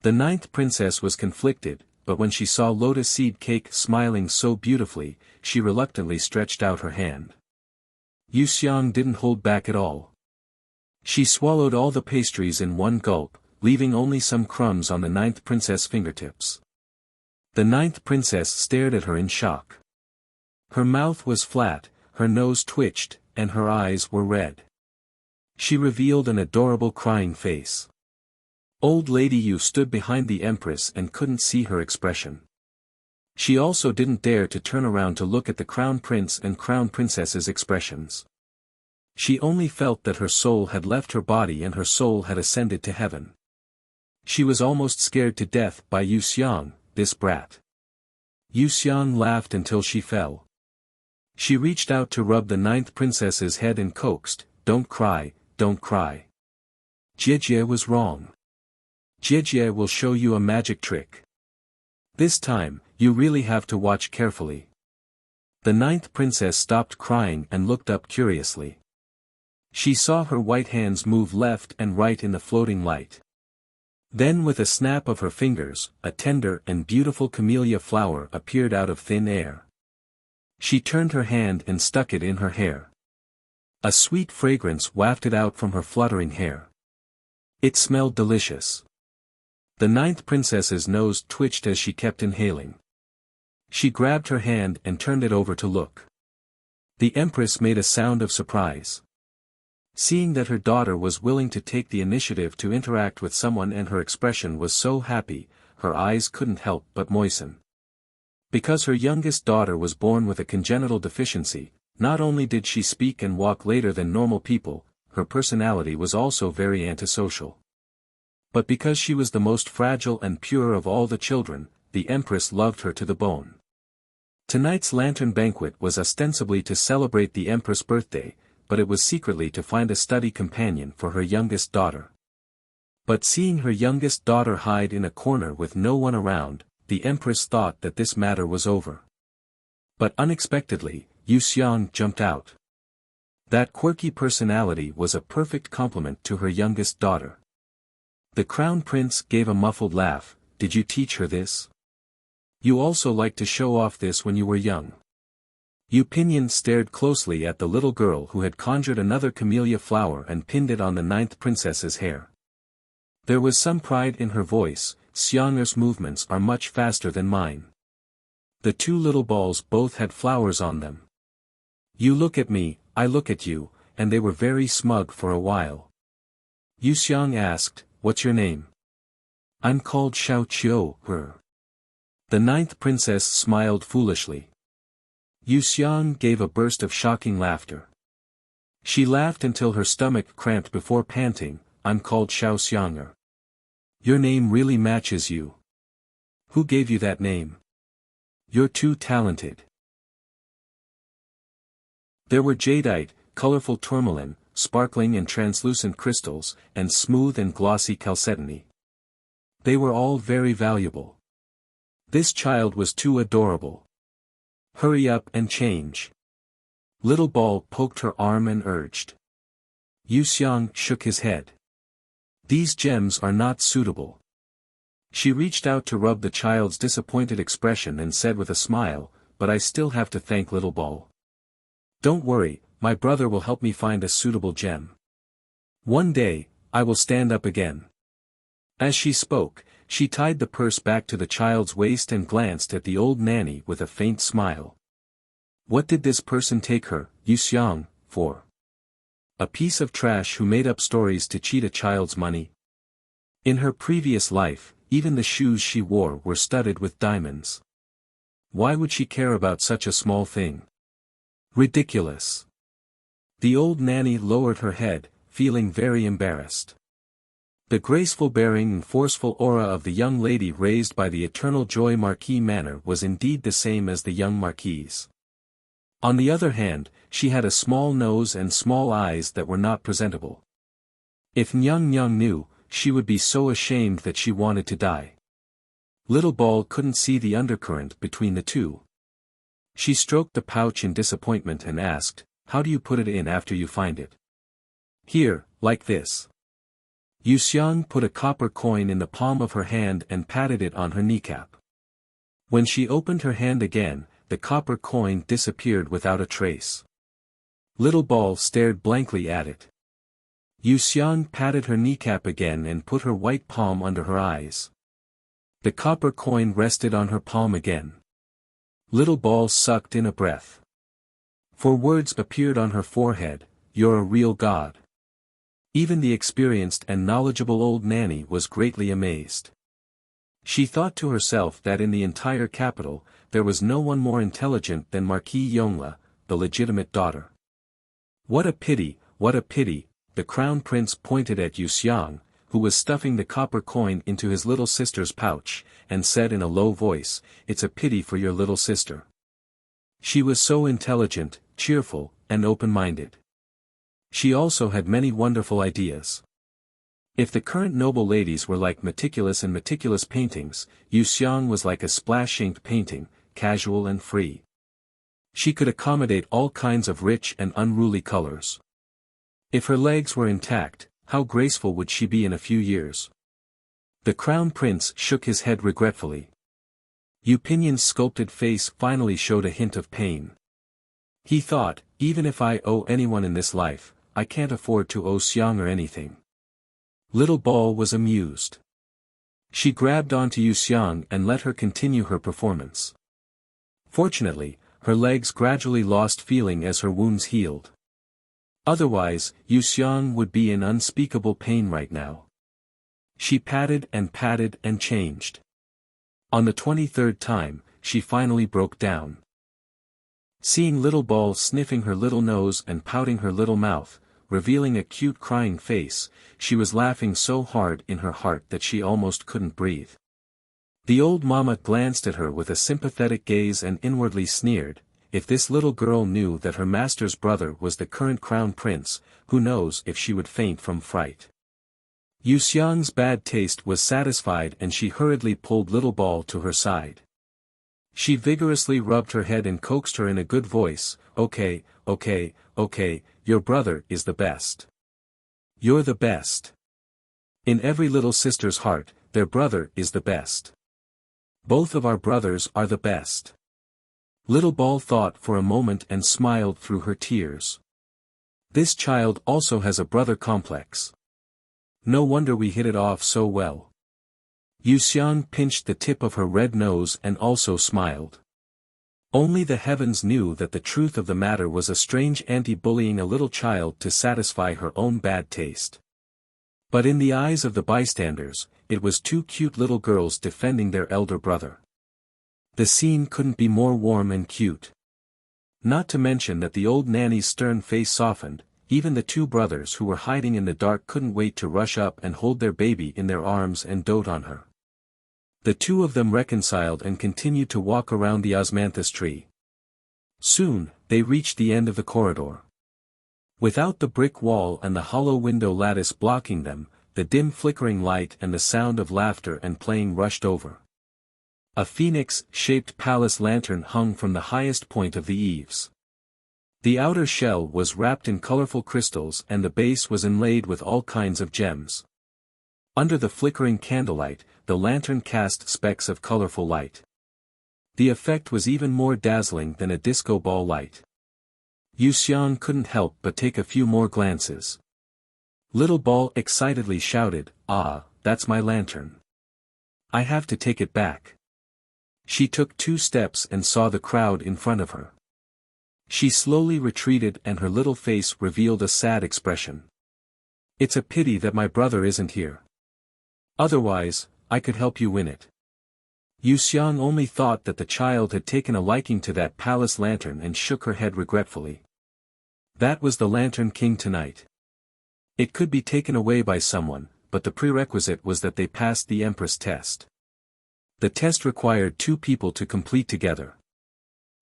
The ninth princess was conflicted, but when she saw lotus seed cake smiling so beautifully, she reluctantly stretched out her hand. Wuxia didn't hold back at all. She swallowed all the pastries in one gulp, leaving only some crumbs on the ninth princess' fingertips. The ninth princess stared at her in shock. Her mouth was flat, her nose twitched, and her eyes were red. She revealed an adorable crying face. Old Lady Yu stood behind the empress and couldn't see her expression. She also didn't dare to turn around to look at the crown prince and crown princess's expressions. She only felt that her soul had left her body and her soul had ascended to heaven. She was almost scared to death by Wuxia, this brat. Wuxia laughed until she fell. She reached out to rub the ninth princess's head and coaxed, "Don't cry, don't cry. Jie was wrong. Jie will show you a magic trick. This time, you really have to watch carefully." The ninth princess stopped crying and looked up curiously. She saw her white hands move left and right in the floating light. Then with a snap of her fingers, a tender and beautiful camellia flower appeared out of thin air. She turned her hand and stuck it in her hair. A sweet fragrance wafted out from her fluttering hair. It smelled delicious. The ninth princess's nose twitched as she kept inhaling. She grabbed her hand and turned it over to look. The empress made a sound of surprise. Seeing that her daughter was willing to take the initiative to interact with someone and her expression was so happy, her eyes couldn't help but moisten. Because her youngest daughter was born with a congenital deficiency, not only did she speak and walk later than normal people, her personality was also very antisocial. But because she was the most fragile and pure of all the children, the empress loved her to the bone. Tonight's lantern banquet was ostensibly to celebrate the empress' birthday, but it was secretly to find a study companion for her youngest daughter. But seeing her youngest daughter hide in a corner with no one around, the empress thought that this matter was over. But unexpectedly, Wuxia jumped out. That quirky personality was a perfect complement to her youngest daughter. The crown prince gave a muffled laugh. "Did you teach her this? You also liked to show off this when you were young." Pinyin stared closely at the little girl who had conjured another camellia flower and pinned it on the ninth princess's hair. There was some pride in her voice. "Xiang'er's movements are much faster than mine." The two little balls both had flowers on them. "You look at me, I look at you," and they were very smug for a while. Wuxia asked, "What's your name?" "I'm called Xiao Qiu, her." The ninth princess smiled foolishly. Wuxia gave a burst of shocking laughter. She laughed until her stomach cramped before panting, "I'm called Xiao Xiang'er. Your name really matches you. Who gave you that name? You're too talented." There were jadeite, colorful tourmaline, sparkling and translucent crystals, and smooth and glossy chalcedony. They were all very valuable. This child was too adorable. "Hurry up and change." Little Ball poked her arm and urged. Wuxia shook his head. "These gems are not suitable." She reached out to rub the child's disappointed expression and said with a smile, "But I still have to thank Little Ball. Don't worry, my brother will help me find a suitable gem. One day, I will stand up again." As she spoke, she tied the purse back to the child's waist and glanced at the old nanny with a faint smile. What did this person take her, Wuxia, for? A piece of trash who made up stories to cheat a child's money? In her previous life, even the shoes she wore were studded with diamonds. Why would she care about such a small thing? Ridiculous. The old nanny lowered her head, feeling very embarrassed. The graceful bearing and forceful aura of the young lady raised by the Eternal Joy Marquis manner was indeed the same as the young marquise. On the other hand, she had a small nose and small eyes that were not presentable. If Nyang Nyang knew, she would be so ashamed that she wanted to die. Little Ball couldn't see the undercurrent between the two. She stroked the pouch in disappointment and asked, "How do you put it in after you find it?" "Here, like this." Yuxiang put a copper coin in the palm of her hand and patted it on her kneecap. When she opened her hand again, the copper coin disappeared without a trace. Little Ball stared blankly at it. Yuxiang patted her kneecap again and put her white palm under her eyes. The copper coin rested on her palm again. Little Ball sucked in a breath. 4 words appeared on her forehead: "You're a real god." Even the experienced and knowledgeable old nanny was greatly amazed. She thought to herself that in the entire capital, there was no one more intelligent than Marquis Yongle, the legitimate daughter. What a pity, what a pity, the crown prince pointed at Yuxiang, who was stuffing the copper coin into his little sister's pouch, and said in a low voice, "It's a pity for your little sister. She was so intelligent, cheerful, and open-minded. She also had many wonderful ideas." If the current noble ladies were like meticulous paintings, Yuxiang was like a splash-inked painting, casual and free. She could accommodate all kinds of rich and unruly colors. If her legs were intact, how graceful would she be in a few years? The crown prince shook his head regretfully. Yupinion's sculpted face finally showed a hint of pain. He thought, even if I owe anyone in this life, I can't afford to owe Xiang or anything. Little Ball was amused. She grabbed onto Yuxiang and let her continue her performance. Fortunately, her legs gradually lost feeling as her wounds healed. Otherwise, Yuxiang would be in unspeakable pain right now. She patted and changed. On the 23rd time, she finally broke down. Seeing Little Ball sniffing her little nose and pouting her little mouth, revealing a cute crying face, she was laughing so hard in her heart that she almost couldn't breathe. The old mama glanced at her with a sympathetic gaze and inwardly sneered, if this little girl knew that her master's brother was the current crown prince, who knows if she would faint from fright. Yuxiang's bad taste was satisfied and she hurriedly pulled Little Ball to her side. She vigorously rubbed her head and coaxed her in a good voice, okay, your brother is the best. You're the best. In every little sister's heart, their brother is the best. Both of our brothers are the best. Little Ball thought for a moment and smiled through her tears. This child also has a brother complex. No wonder we hit it off so well. Yuxiang pinched the tip of her red nose and also smiled. Only the heavens knew that the truth of the matter was a strange auntie bullying a little child to satisfy her own bad taste. But in the eyes of the bystanders, it was 2 cute little girls defending their elder brother. The scene couldn't be more warm and cute. Not to mention that the old nanny's stern face softened, even the 2 brothers who were hiding in the dark couldn't wait to rush up and hold their baby in their arms and dote on her. The 2 of them reconciled and continued to walk around the osmanthus tree. Soon, they reached the end of the corridor. Without the brick wall and the hollow window lattice blocking them, the dim flickering light and the sound of laughter and playing rushed over. A phoenix-shaped palace lantern hung from the highest point of the eaves. The outer shell was wrapped in colorful crystals and the base was inlaid with all kinds of gems. Under the flickering candlelight, the lantern cast specks of colorful light. The effect was even more dazzling than a disco ball light. Yuxiang couldn't help but take a few more glances. Little Ball excitedly shouted, "Ah, that's my lantern. I have to take it back." She took 2 steps and saw the crowd in front of her. She slowly retreated and her little face revealed a sad expression. "It's a pity that my brother isn't here. Otherwise, I could help you win it." Yuxiang only thought that the child had taken a liking to that palace lantern and shook her head regretfully. That was the Lantern King tonight. It could be taken away by someone, but the prerequisite was that they passed the Empress test. The test required 2 people to complete together.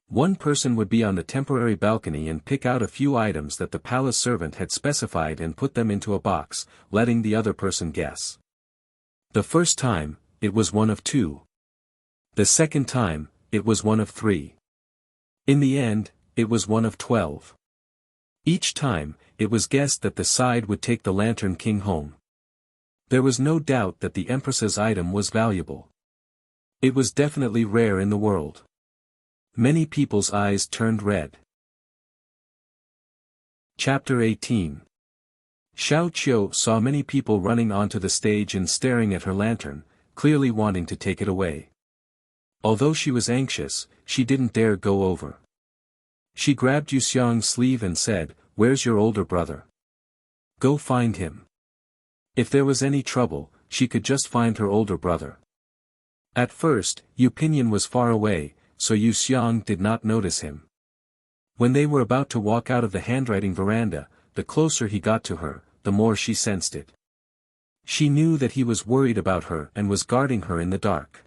One person would be on the temporary balcony and pick out a few items that the palace servant had specified and put them into a box, letting the other person guess. The first time, it was one of 2. The second time, it was one of 3. In the end, it was one of 12. Each time, it was guessed that the side would take the Lantern King home. There was no doubt that the Empress's item was valuable. It was definitely rare in the world. Many people's eyes turned red. Chapter 18. Xiao Qiu saw many people running onto the stage and staring at her lantern, clearly wanting to take it away. Although she was anxious, she didn't dare go over. She grabbed Yuxiang's sleeve and said, "Where's your older brother? Go find him." If there was any trouble, she could just find her older brother. At first, Yu Pinyin was far away, so Yuxiang did not notice him. When they were about to walk out of the handwriting veranda, the closer he got to her, the more she sensed it. She knew that he was worried about her and was guarding her in the dark.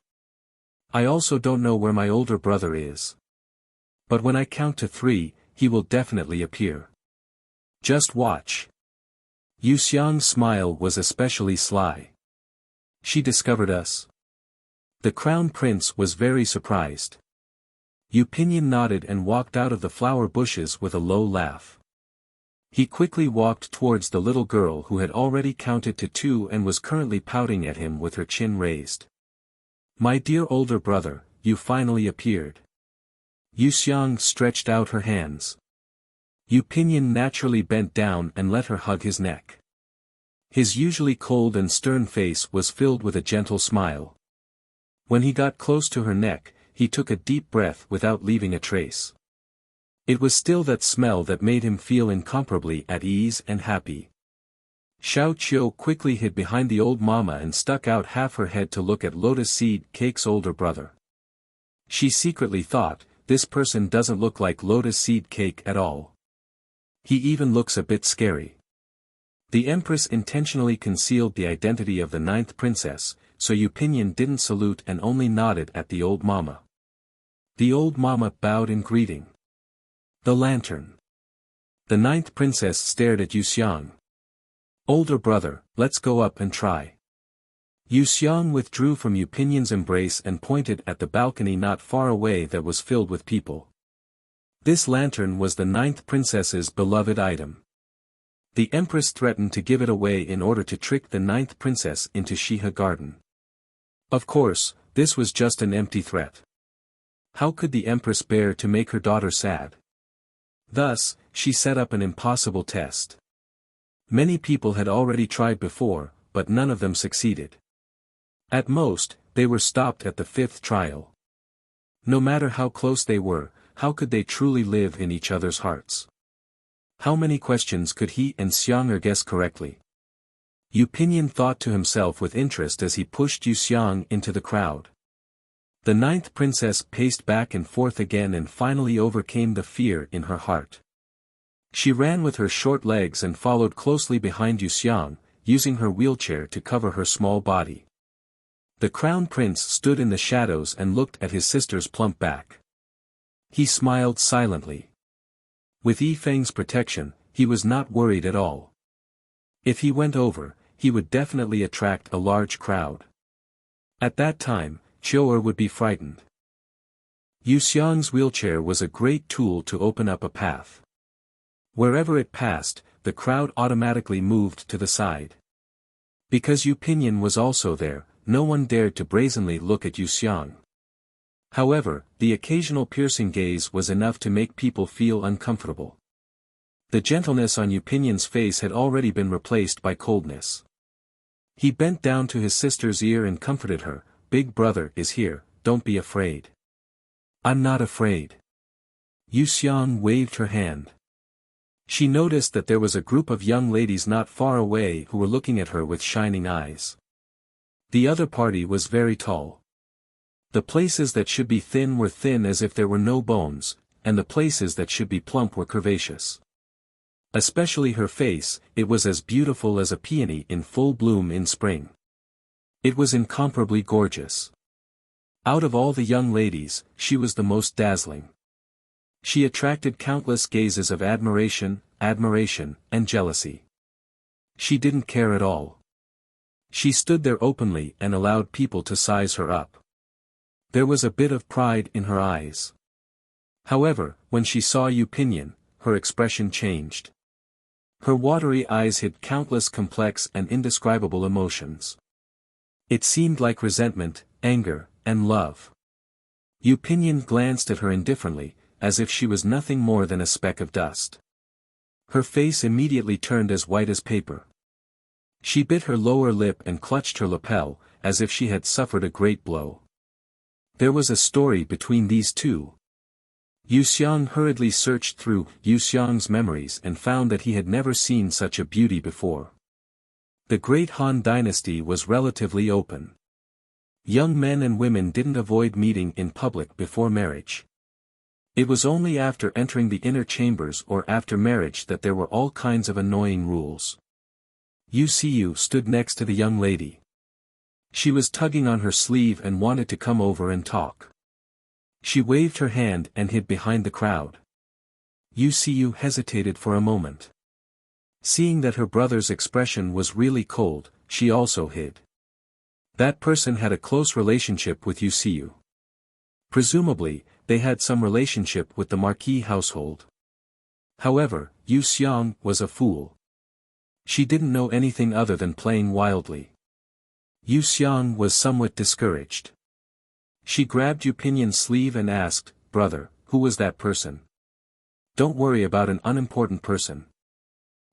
"I also don't know where my older brother is. But when I count to 3, he will definitely appear. Just watch." Yuxiang's smile was especially sly. "She discovered us?" The crown prince was very surprised. Yu Pinyin nodded and walked out of the flower bushes with a low laugh. He quickly walked towards the little girl who had already counted to 2 and was currently pouting at him with her chin raised. "My dear older brother, you finally appeared." Yuxiang stretched out her hands. Yu Pinyin naturally bent down and let her hug his neck. His usually cold and stern face was filled with a gentle smile. When he got close to her neck, he took a deep breath without leaving a trace. It was still that smell that made him feel incomparably at ease and happy. Xiao Qiu quickly hid behind the old mama and stuck out half her head to look at Lotus Seed Cake's older brother. She secretly thought, this person doesn't look like Lotus Seed Cake at all. He even looks a bit scary. The Empress intentionally concealed the identity of the 9th princess, so Yu Pinyin didn't salute and only nodded at the old mama. The old mama bowed in greeting. The lantern. The 9th princess stared at Yuxiang. "Older brother, let's go up and try." Yuxiang withdrew from Yu Pinyin's embrace and pointed at the balcony not far away that was filled with people. This lantern was the 9th princess's beloved item. The Empress threatened to give it away in order to trick the 9th princess into Shiha Garden. Of course, this was just an empty threat. How could the Empress bear to make her daughter sad? Thus, she set up an impossible test. Many people had already tried before, but none of them succeeded. At most, they were stopped at the 5th trial. No matter how close they were, how could they truly live in each other's hearts? How many questions could he and Xiang'er guess correctly? Yu Pinyin thought to himself with interest as he pushed Yuxiang into the crowd. The 9th princess paced back and forth again and finally overcame the fear in her heart. She ran with her short legs and followed closely behind Yuxiang, using her wheelchair to cover her small body. The crown prince stood in the shadows and looked at his sister's plump back. He smiled silently. With Yifeng's protection, he was not worried at all. If he went over, he would definitely attract a large crowd. At that time, Qiu'er would be frightened. Yuxiang's wheelchair was a great tool to open up a path. Wherever it passed, the crowd automatically moved to the side. Because Yu Pinyin was also there, no one dared to brazenly look at Yuxiang. However, the occasional piercing gaze was enough to make people feel uncomfortable. The gentleness on Yu Pinyin's face had already been replaced by coldness. He bent down to his sister's ear and comforted her, "Big brother is here, don't be afraid." "I'm not afraid." Yuxiang waved her hand. She noticed that there was a group of young ladies not far away who were looking at her with shining eyes. The other party was very tall. The places that should be thin were thin as if there were no bones, and the places that should be plump were curvaceous. Especially her face, it was as beautiful as a peony in full bloom in spring. It was incomparably gorgeous. Out of all the young ladies, she was the most dazzling. She attracted countless gazes of admiration, and jealousy. She didn't care at all. She stood there openly and allowed people to size her up. There was a bit of pride in her eyes. However, when she saw Yu Pinyin, her expression changed. Her watery eyes hid countless complex and indescribable emotions. It seemed like resentment, anger, and love. Yu Pinyin glanced at her indifferently, as if she was nothing more than a speck of dust. Her face immediately turned as white as paper. She bit her lower lip and clutched her lapel, as if she had suffered a great blow. There was a story between these two. Yu Xiang hurriedly searched through Yu Xiang's memories and found that he had never seen such a beauty before. The great Han dynasty was relatively open. Young men and women didn't avoid meeting in public before marriage. It was only after entering the inner chambers or after marriage that there were all kinds of annoying rules. Yu Xiu stood next to the young lady. She was tugging on her sleeve and wanted to come over and talk. She waved her hand and hid behind the crowd. Yu Xiu hesitated for a moment. Seeing that her brother's expression was really cold, she also hid. That person had a close relationship with Yu Xiu. Presumably, they had some relationship with the Marquis household. However, Yu Xiang was a fool. She didn't know anything other than playing wildly. Yu Xiang was somewhat discouraged. She grabbed Yu Pinyin's sleeve and asked, "Brother, who was that person?" "Don't worry about an unimportant person."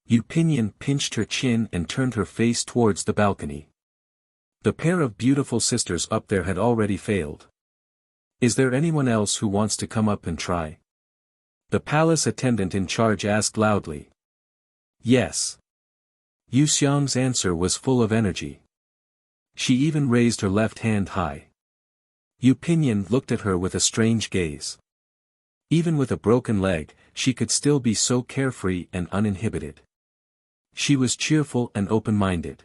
Yu Pinyin pinched her chin and turned her face towards the balcony. The pair of beautiful sisters up there had already failed. "Is there anyone else who wants to come up and try?" The palace attendant in charge asked loudly. "Yes." Yu Xiang's answer was full of energy. She even raised her left hand high. Yu Pinyin looked at her with a strange gaze. Even with a broken leg, she could still be so carefree and uninhibited. She was cheerful and open-minded.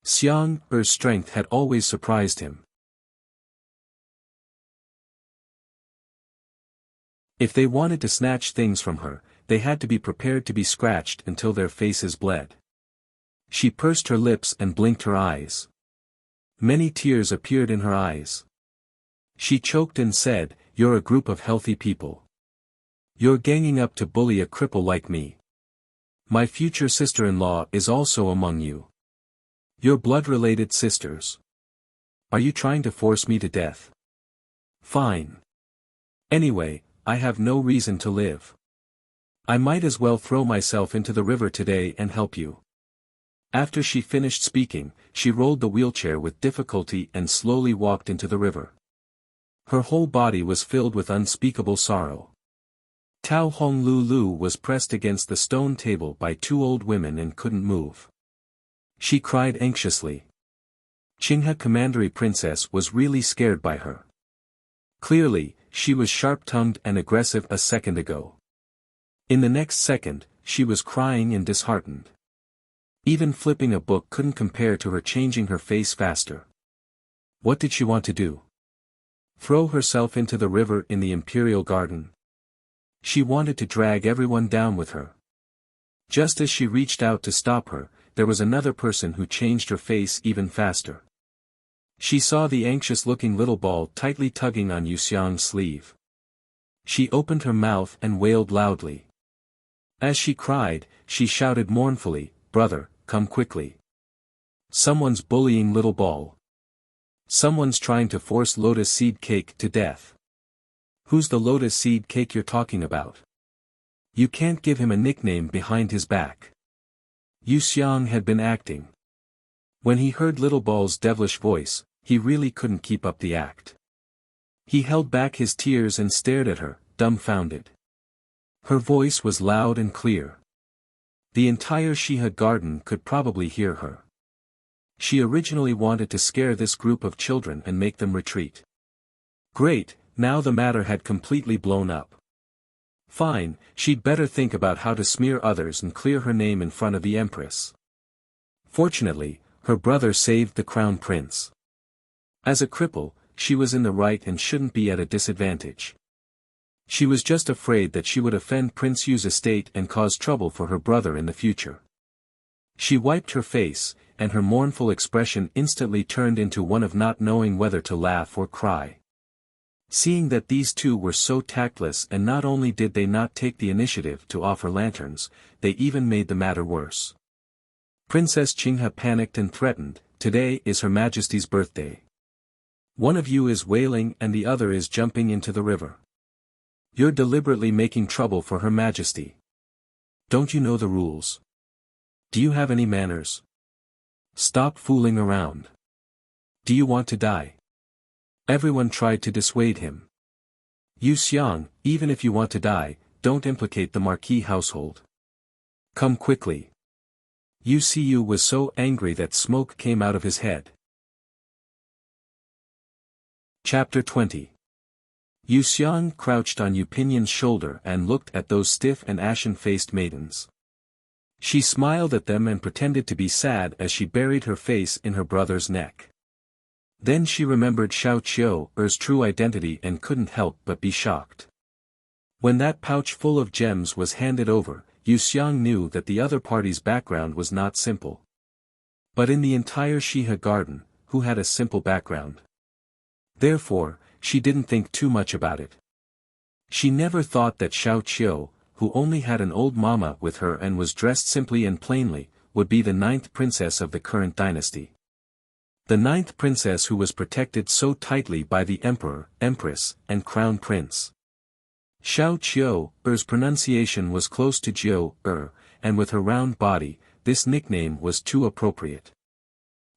Xiang Er's strength had always surprised him. If they wanted to snatch things from her, they had to be prepared to be scratched until their faces bled. She pursed her lips and blinked her eyes. Many tears appeared in her eyes. She choked and said, "You're a group of healthy people. You're ganging up to bully a cripple like me. My future sister-in-law is also among you. You're blood-related sisters. Are you trying to force me to death? Fine. Anyway, I have no reason to live. I might as well throw myself into the river today and help you." After she finished speaking, she rolled the wheelchair with difficulty and slowly walked into the river. Her whole body was filled with unspeakable sorrow. Tao Hong Lu was pressed against the stone table by two old women and couldn't move. She cried anxiously. Qinghe Commandery Princess was really scared by her. Clearly, she was sharp-tongued and aggressive a second ago. In the next second, she was crying and disheartened. Even flipping a book couldn't compare to her changing her face faster. What did she want to do? Throw herself into the river in the Imperial Garden? She wanted to drag everyone down with her. Just as she reached out to stop her, there was another person who changed her face even faster. She saw the anxious-looking little ball tightly tugging on Yu Xiang's sleeve. She opened her mouth and wailed loudly. As she cried, she shouted mournfully, "Brother, come quickly. Someone's bullying little ball. Someone's trying to force lotus seed cake to death." "Who's the lotus seed cake you're talking about? You can't give him a nickname behind his back." Yu Xiang had been acting. When he heard little ball's devilish voice, he really couldn't keep up the act. He held back his tears and stared at her, dumbfounded. Her voice was loud and clear. The entire Shihe garden could probably hear her. She originally wanted to scare this group of children and make them retreat. Great, now the matter had completely blown up. Fine, she'd better think about how to smear others and clear her name in front of the Empress. Fortunately, her brother saved the Crown Prince. As a cripple, she was in the right and shouldn't be at a disadvantage. She was just afraid that she would offend Prince Yu's estate and cause trouble for her brother in the future. She wiped her face, and her mournful expression instantly turned into one of not knowing whether to laugh or cry. Seeing that these two were so tactless, and not only did they not take the initiative to offer lanterns, they even made the matter worse. Princess Qinghe panicked and threatened, "Today is Her Majesty's birthday. One of you is wailing and the other is jumping into the river. You're deliberately making trouble for Her Majesty. Don't you know the rules? Do you have any manners? Stop fooling around. Do you want to die?" Everyone tried to dissuade him. "Yu Xiang, even if you want to die, don't implicate the Marquis household. Come quickly." Yu Xiu was so angry that smoke came out of his head. Chapter 20. Yu Xiang crouched on Yu Pinyan's shoulder and looked at those stiff and ashen-faced maidens. She smiled at them and pretended to be sad as she buried her face in her brother's neck. Then she remembered Xiao Qiu's true identity and couldn't help but be shocked. When that pouch full of gems was handed over, Yu Xiang knew that the other party's background was not simple. But in the entire Shihe garden, who had a simple background? Therefore, she didn't think too much about it. She never thought that Xiao Qiu, who only had an old mama with her and was dressed simply and plainly, would be the 9th princess of the current dynasty. The 9th princess who was protected so tightly by the emperor, empress, and crown prince. Xiao Qiu's pronunciation was close to Jiu, and with her round body, this nickname was too appropriate.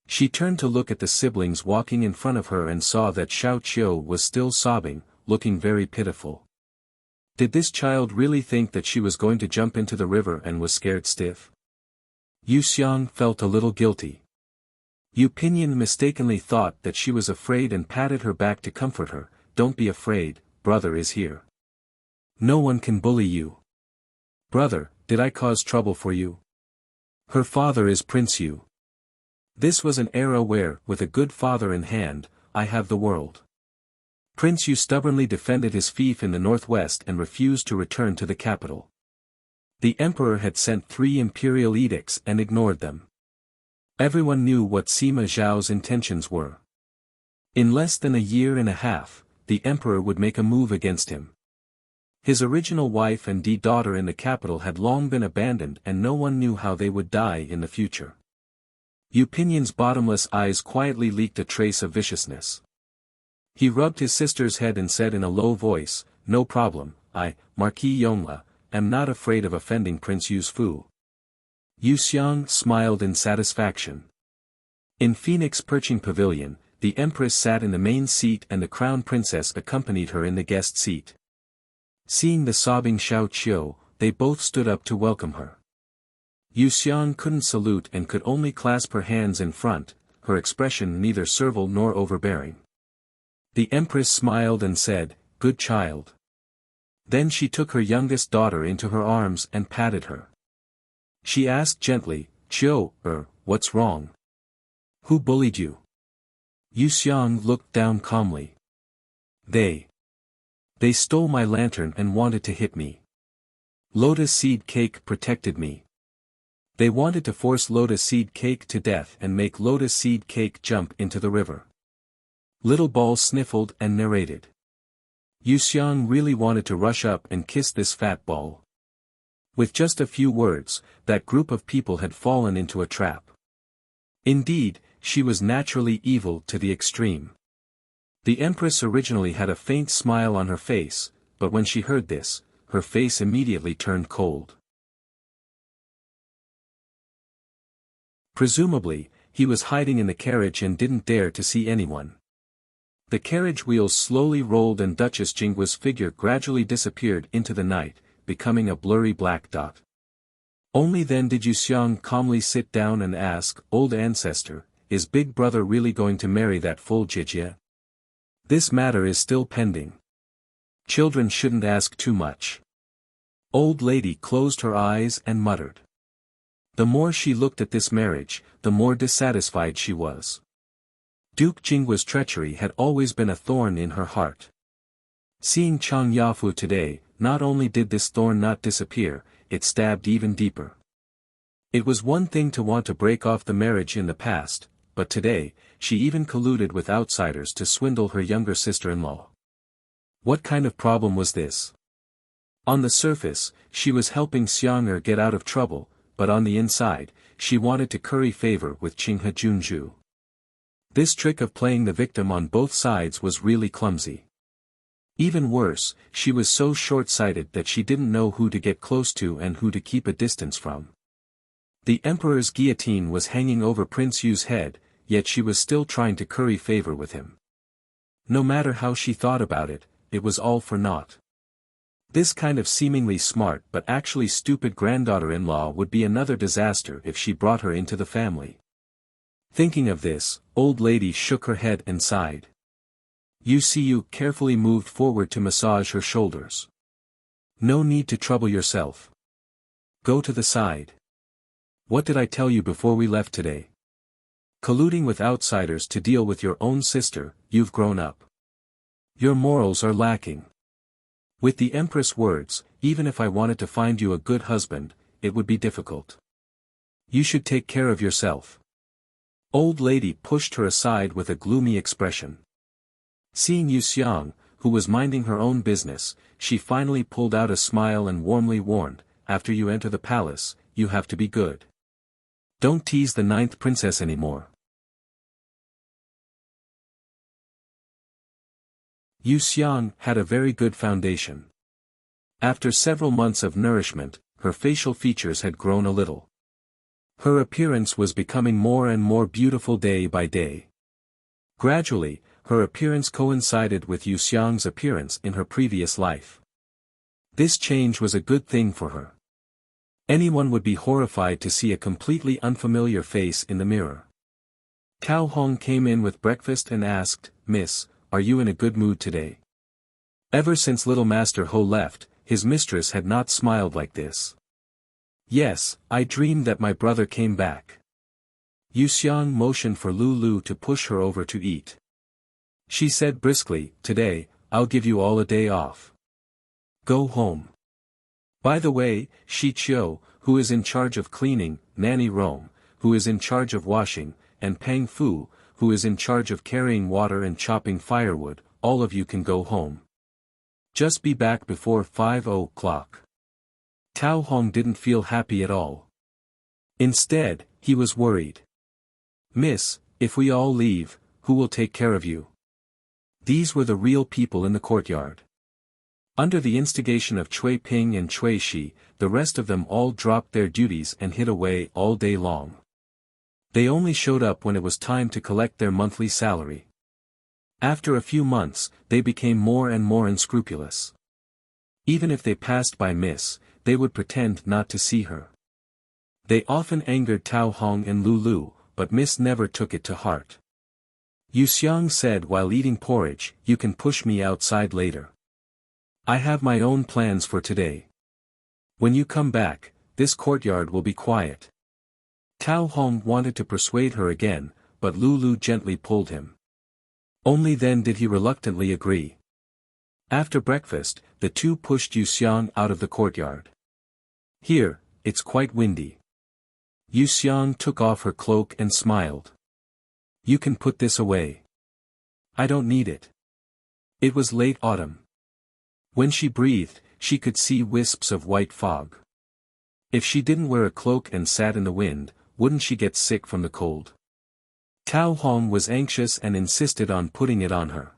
She turned to look at the siblings walking in front of her and saw that Xiao Qiu was still sobbing, looking very pitiful. Did this child really think that she was going to jump into the river and was scared stiff? Yu Xiang felt a little guilty. Yu Pinyan mistakenly thought that she was afraid and patted her back to comfort her. "Don't be afraid, brother is here. No one can bully you." "Brother, did I cause trouble for you?" "Her father is Prince Yu." This was an era where, with a good father in hand, I have the world. Prince Yu stubbornly defended his fief in the northwest and refused to return to the capital. The emperor had sent 3 imperial edicts and ignored them. Everyone knew what Sima Zhao's intentions were. In less than a year and a half, the emperor would make a move against him. His original wife and daughter in the capital had long been abandoned and no one knew how they would die in the future. Yu Pinyan's bottomless eyes quietly leaked a trace of viciousness. He rubbed his sister's head and said in a low voice, "No problem, I, Marquis Yongle, am not afraid of offending Prince Yu's Fu." Yu Xiang smiled in satisfaction. In Phoenix Perching Pavilion, the empress sat in the main seat and the crown princess accompanied her in the guest seat. Seeing the sobbing Xiao Qiu, they both stood up to welcome her. Yu Xiang couldn't salute and could only clasp her hands in front, her expression neither servile nor overbearing. The empress smiled and said, "Good child." Then she took her youngest daughter into her arms and patted her. She asked gently, "Qiu, what's wrong? Who bullied you?" Yu Xiang looked down calmly. They stole my lantern and wanted to hit me. Lotus seed cake protected me. They wanted to force lotus seed cake to death and make lotus seed cake jump into the river." Little Ball sniffled and narrated. Yu Xiang really wanted to rush up and kiss this fat ball. With just a few words, that group of people had fallen into a trap. Indeed, she was naturally evil to the extreme. The empress originally had a faint smile on her face, but when she heard this, her face immediately turned cold. Presumably, he was hiding in the carriage and didn't dare to see anyone. The carriage wheels slowly rolled and Duchess Jinggua's figure gradually disappeared into the night, becoming a blurry black dot. Only then did Yu Xiang calmly sit down and ask, "Old ancestor, is Big Brother really going to marry that fool Jijie? This matter is still pending. Children shouldn't ask too much." Old lady closed her eyes and muttered. The more she looked at this marriage, the more dissatisfied she was. Duke Jinggua's treachery had always been a thorn in her heart. Seeing Chang Yafu today, not only did this thorn not disappear, it stabbed even deeper. It was one thing to want to break off the marriage in the past, but today, she even colluded with outsiders to swindle her younger sister-in-law. What kind of problem was this? On the surface, she was helping Xiang'er get out of trouble, but on the inside, she wanted to curry favor with Qinghe Junju. This trick of playing the victim on both sides was really clumsy. Even worse, she was so short-sighted that she didn't know who to get close to and who to keep a distance from. The emperor's guillotine was hanging over Prince Yu's head, yet she was still trying to curry favor with him. No matter how she thought about it, it was all for naught. This kind of seemingly smart but actually stupid granddaughter-in-law would be another disaster if she brought her into the family. Thinking of this, old lady shook her head and sighed. Wuxia carefully moved forward to massage her shoulders. No need to trouble yourself. Go to the side. What did I tell you before we left today? Colluding with outsiders to deal with your own sister, you've grown up. Your morals are lacking. With the Empress' words, even if I wanted to find you a good husband, it would be difficult. You should take care of yourself. Old lady pushed her aside with a gloomy expression. Seeing Wuxia, who was minding her own business, she finally pulled out a smile and warmly warned, after you enter the palace, you have to be good. Don't tease the 9th princess anymore. Wuxia had a very good foundation. After several months of nourishment, her facial features had grown a little. Her appearance was becoming more and more beautiful day by day. Gradually, her appearance coincided with Wuxia's appearance in her previous life. This change was a good thing for her. Anyone would be horrified to see a completely unfamiliar face in the mirror. Cao Hong came in with breakfast and asked, "Miss, are you in a good mood today?" Ever since little Master Ho left, his mistress had not smiled like this. "Yes, I dreamed that my brother came back." Wuxia motioned for Lulu to push her over to eat. She said briskly, "Today, I'll give you all a day off. Go home. By the way, Shi Qiu, who is in charge of cleaning, Nanny Rome, who is in charge of washing, and Pang Fu, who is in charge of carrying water and chopping firewood, all of you can go home. Just be back before 5 o'clock." Cao Hong didn't feel happy at all. Instead, he was worried. "Miss, if we all leave, who will take care of you?" These were the real people in the courtyard. Under the instigation of Cui Ping and Cui Shi, the rest of them all dropped their duties and hid away all day long. They only showed up when it was time to collect their monthly salary. After a few months, they became more and more unscrupulous. Even if they passed by Miss, they would pretend not to see her. They often angered Cao Hong and Lulu, but Miss never took it to heart. Wuxia said while eating porridge, "You can push me outside later. I have my own plans for today. When you come back, this courtyard will be quiet." Cao Hong wanted to persuade her again, but Lulu gently pulled him. Only then did he reluctantly agree. After breakfast, the two pushed Wuxia out of the courtyard. "Here, it's quite windy." Wuxia took off her cloak and smiled. "You can put this away. I don't need it." It was late autumn. When she breathed, she could see wisps of white fog. If she didn't wear a cloak and sat in the wind, wouldn't she get sick from the cold? Cao Hong was anxious and insisted on putting it on her.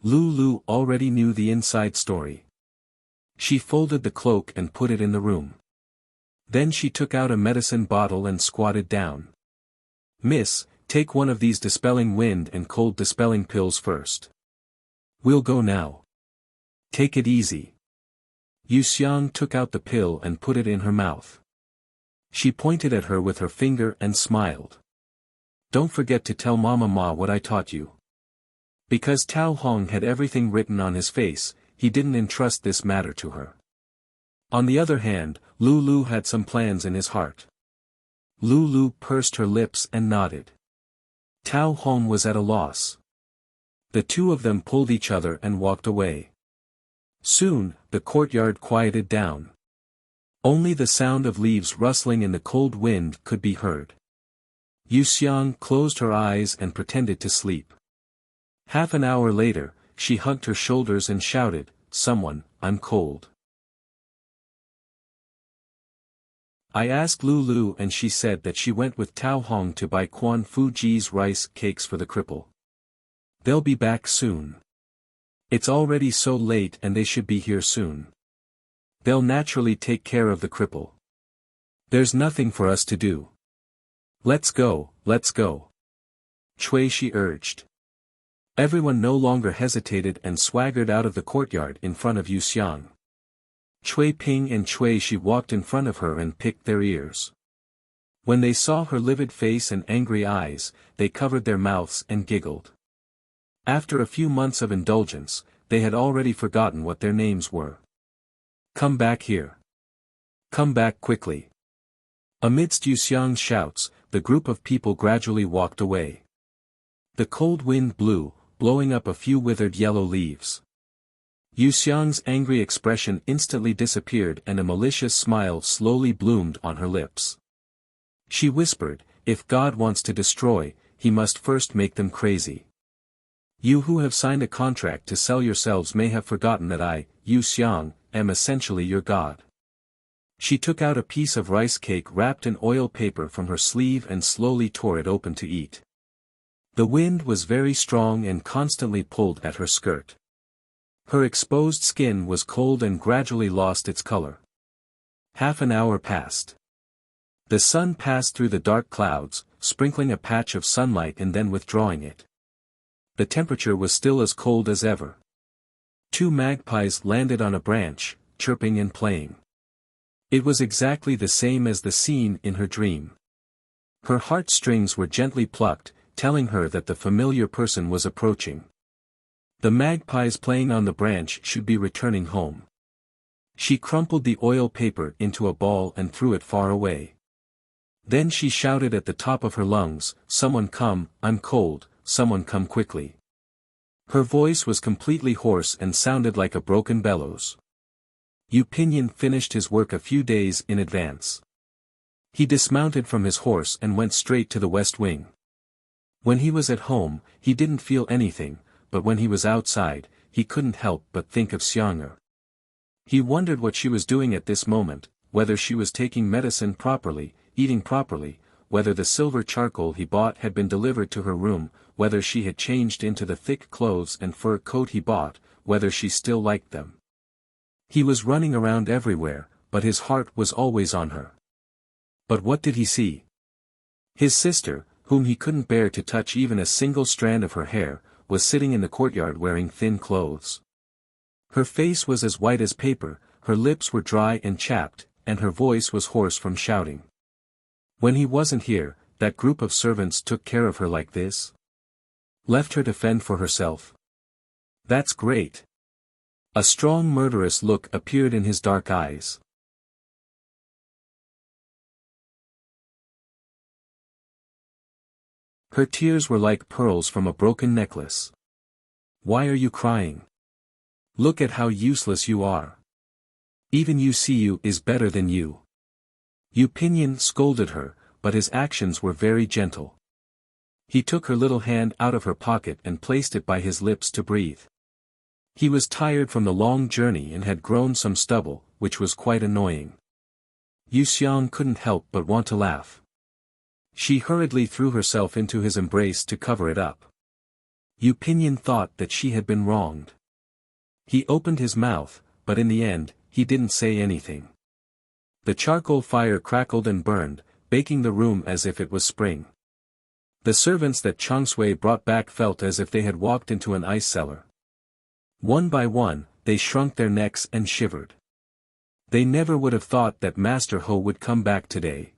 Lulu already knew the inside story. She folded the cloak and put it in the room. Then she took out a medicine bottle and squatted down. "Miss, take one of these dispelling wind and cold dispelling pills first. We'll go now. Take it easy." Wuxia took out the pill and put it in her mouth. She pointed at her with her finger and smiled. "Don't forget to tell Mama Ma what I taught you." Because Cao Hong had everything written on his face, he didn't entrust this matter to her. On the other hand, Lulu had some plans in his heart. Lulu pursed her lips and nodded. Cao Hong was at a loss. The two of them pulled each other and walked away. Soon, the courtyard quieted down. Only the sound of leaves rustling in the cold wind could be heard. Wuxia closed her eyes and pretended to sleep. Half an hour later, she hugged her shoulders and shouted, "Someone, I'm cold." I asked Lulu and she said that she went with Tao Hong to buy Quan Fu Ji's rice cakes for the cripple. They'll be back soon. It's already so late and they should be here soon. They'll naturally take care of the cripple. There's nothing for us to do. Let's go, let's go. Cui Shi urged. Everyone no longer hesitated and swaggered out of the courtyard in front of Yu Xiang. Cui Ping and Cui Shi walked in front of her and picked their ears. When they saw her livid face and angry eyes, they covered their mouths and giggled. After a few months of indulgence, they had already forgotten what their names were. Come back here. Come back quickly. Amidst Yu Xiang's shouts, the group of people gradually walked away. The cold wind blew, blowing up a few withered yellow leaves. Yu Xiang's angry expression instantly disappeared and a malicious smile slowly bloomed on her lips. She whispered, "If God wants to destroy, he must first make them crazy. You who have signed a contract to sell yourselves may have forgotten that I, Yu Xiang, am essentially your God." She took out a piece of rice cake wrapped in oil paper from her sleeve and slowly tore it open to eat. The wind was very strong and constantly pulled at her skirt. Her exposed skin was cold and gradually lost its color. Half an hour passed. The sun passed through the dark clouds, sprinkling a patch of sunlight and then withdrawing it. The temperature was still as cold as ever. Two magpies landed on a branch, chirping and playing. It was exactly the same as the scene in her dream. Her heartstrings were gently plucked, telling her that the familiar person was approaching. The magpies playing on the branch should be returning home. She crumpled the oil paper into a ball and threw it far away. Then she shouted at the top of her lungs, "Someone come, I'm cold, someone come quickly." Her voice was completely hoarse and sounded like a broken bellows. Yu Pinyin finished his work a few days in advance. He dismounted from his horse and went straight to the west wing. When he was at home, he didn't feel anything, but when he was outside, he couldn't help but think of Xiang'er. He wondered what she was doing at this moment, whether she was taking medicine properly, eating properly, whether the silver charcoal he bought had been delivered to her room, whether she had changed into the thick clothes and fur coat he bought, whether she still liked them. He was running around everywhere, but his heart was always on her. But what did he see? His sister, whom he couldn't bear to touch even a single strand of her hair, was sitting in the courtyard wearing thin clothes. Her face was as white as paper, her lips were dry and chapped, and her voice was hoarse from shouting. When he wasn't here, that group of servants took care of her like this? Left her to fend for herself? That's great. A strong murderous look appeared in his dark eyes. Her tears were like pearls from a broken necklace. Why are you crying? Look at how useless you are. Even Yu Xiu is better than you. Yu Pinyin scolded her, but his actions were very gentle. He took her little hand out of her pocket and placed it by his lips to breathe. He was tired from the long journey and had grown some stubble, which was quite annoying. Yu Xiang couldn't help but want to laugh. She hurriedly threw herself into his embrace to cover it up. Yu Pinyin thought that she had been wronged. He opened his mouth, but in the end, he didn't say anything. The charcoal fire crackled and burned, baking the room as if it was spring. The servants that Chang Sui brought back felt as if they had walked into an ice cellar. One by one, they shrunk their necks and shivered. They never would have thought that Master Ho would come back today.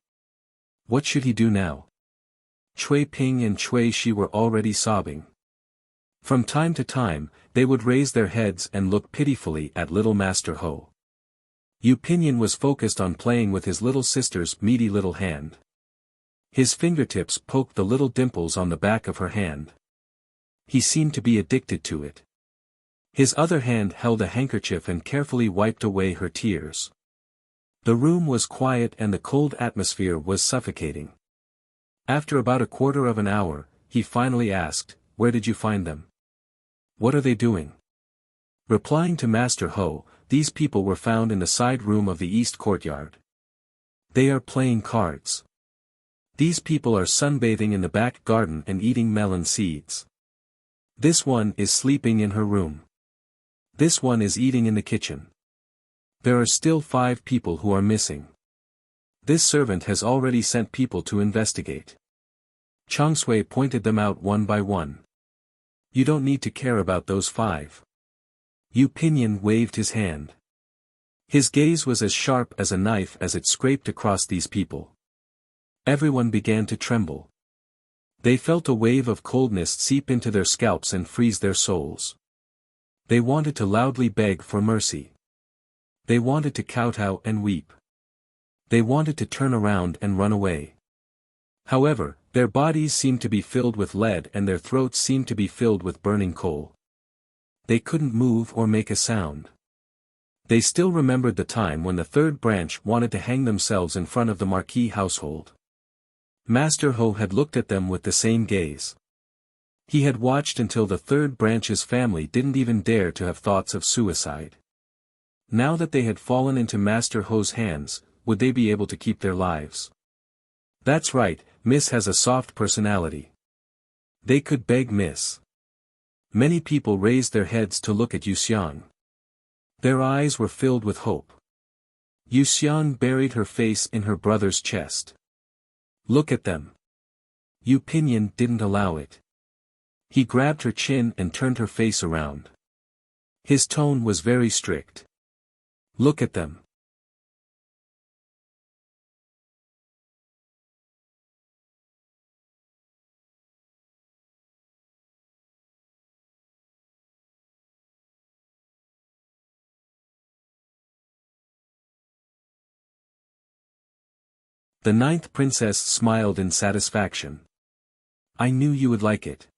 What should he do now? Cui Ping and Cui Shi were already sobbing. From time to time, they would raise their heads and look pitifully at little Master Ho. Yu Pinyin was focused on playing with his little sister's meaty little hand. His fingertips poked the little dimples on the back of her hand. He seemed to be addicted to it. His other hand held a handkerchief and carefully wiped away her tears. The room was quiet and the cold atmosphere was suffocating. After about a quarter of an hour, he finally asked, "Where did you find them?" What are they doing? Replying to Master Ho, these people were found in the side room of the east courtyard. They are playing cards. These people are sunbathing in the back garden and eating melon seeds. This one is sleeping in her room. This one is eating in the kitchen. There are still 5 people who are missing. This servant has already sent people to investigate. Chongsui pointed them out one by one. You don't need to care about those 5. Yu Pinyin waved his hand. His gaze was as sharp as a knife as it scraped across these people. Everyone began to tremble. They felt a wave of coldness seep into their scalps and freeze their souls. They wanted to loudly beg for mercy. They wanted to kowtow and weep. They wanted to turn around and run away. However, their bodies seemed to be filled with lead and their throats seemed to be filled with burning coal. They couldn't move or make a sound. They still remembered the time when the 3rd branch wanted to hang themselves in front of the Marquis household. Master Ho had looked at them with the same gaze. He had watched until the 3rd branch's family didn't even dare to have thoughts of suicide. Now that they had fallen into Master Ho's hands, would they be able to keep their lives? That's right, Miss has a soft personality. They could beg Miss. Many people raised their heads to look at Yu Xiang. Their eyes were filled with hope. Yu Xiang buried her face in her brother's chest. Look at them. Yu Pinyin didn't allow it. He grabbed her chin and turned her face around. His tone was very strict. Look at them. The 9th princess smiled in satisfaction. I knew you would like it.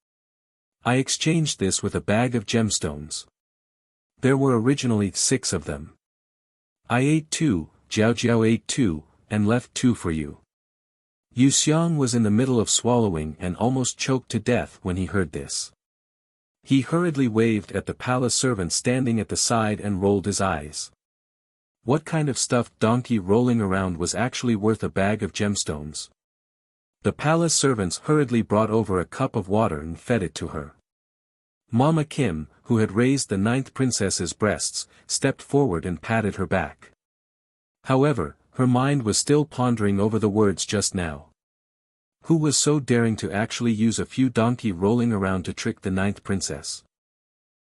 I exchanged this with a bag of gemstones. There were originally 6 of them. I ate 2, Jiao Jiao ate 2, and left 2 for you. Yu Xiang was in the middle of swallowing and almost choked to death when he heard this. He hurriedly waved at the palace servant standing at the side and rolled his eyes. What kind of stuffed donkey rolling around was actually worth a bag of gemstones? The palace servants hurriedly brought over a cup of water and fed it to her. Mama Kim, who had raised the 9th princess's breasts, stepped forward and patted her back. However, her mind was still pondering over the words just now. Who was so daring to actually use a few donkey rolling around to trick the 9th princess?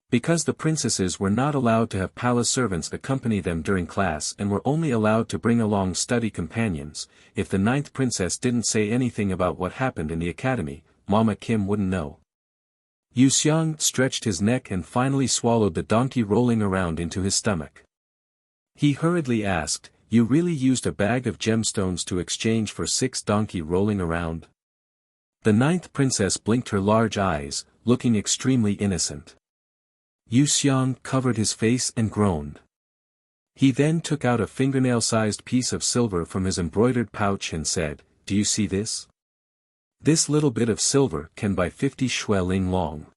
Because the princesses were not allowed to have palace servants accompany them during class and were only allowed to bring along study companions, if the 9th princess didn't say anything about what happened in the academy, Mama Kim wouldn't know. Yu Xiang stretched his neck and finally swallowed the donkey rolling around into his stomach. He hurriedly asked, You really used a bag of gemstones to exchange for 6 donkey rolling around? The 9th princess blinked her large eyes, looking extremely innocent. Yu Xiang covered his face and groaned. He then took out a fingernail-sized piece of silver from his embroidered pouch and said, Do you see this? This little bit of silver can buy 50 Xueling long.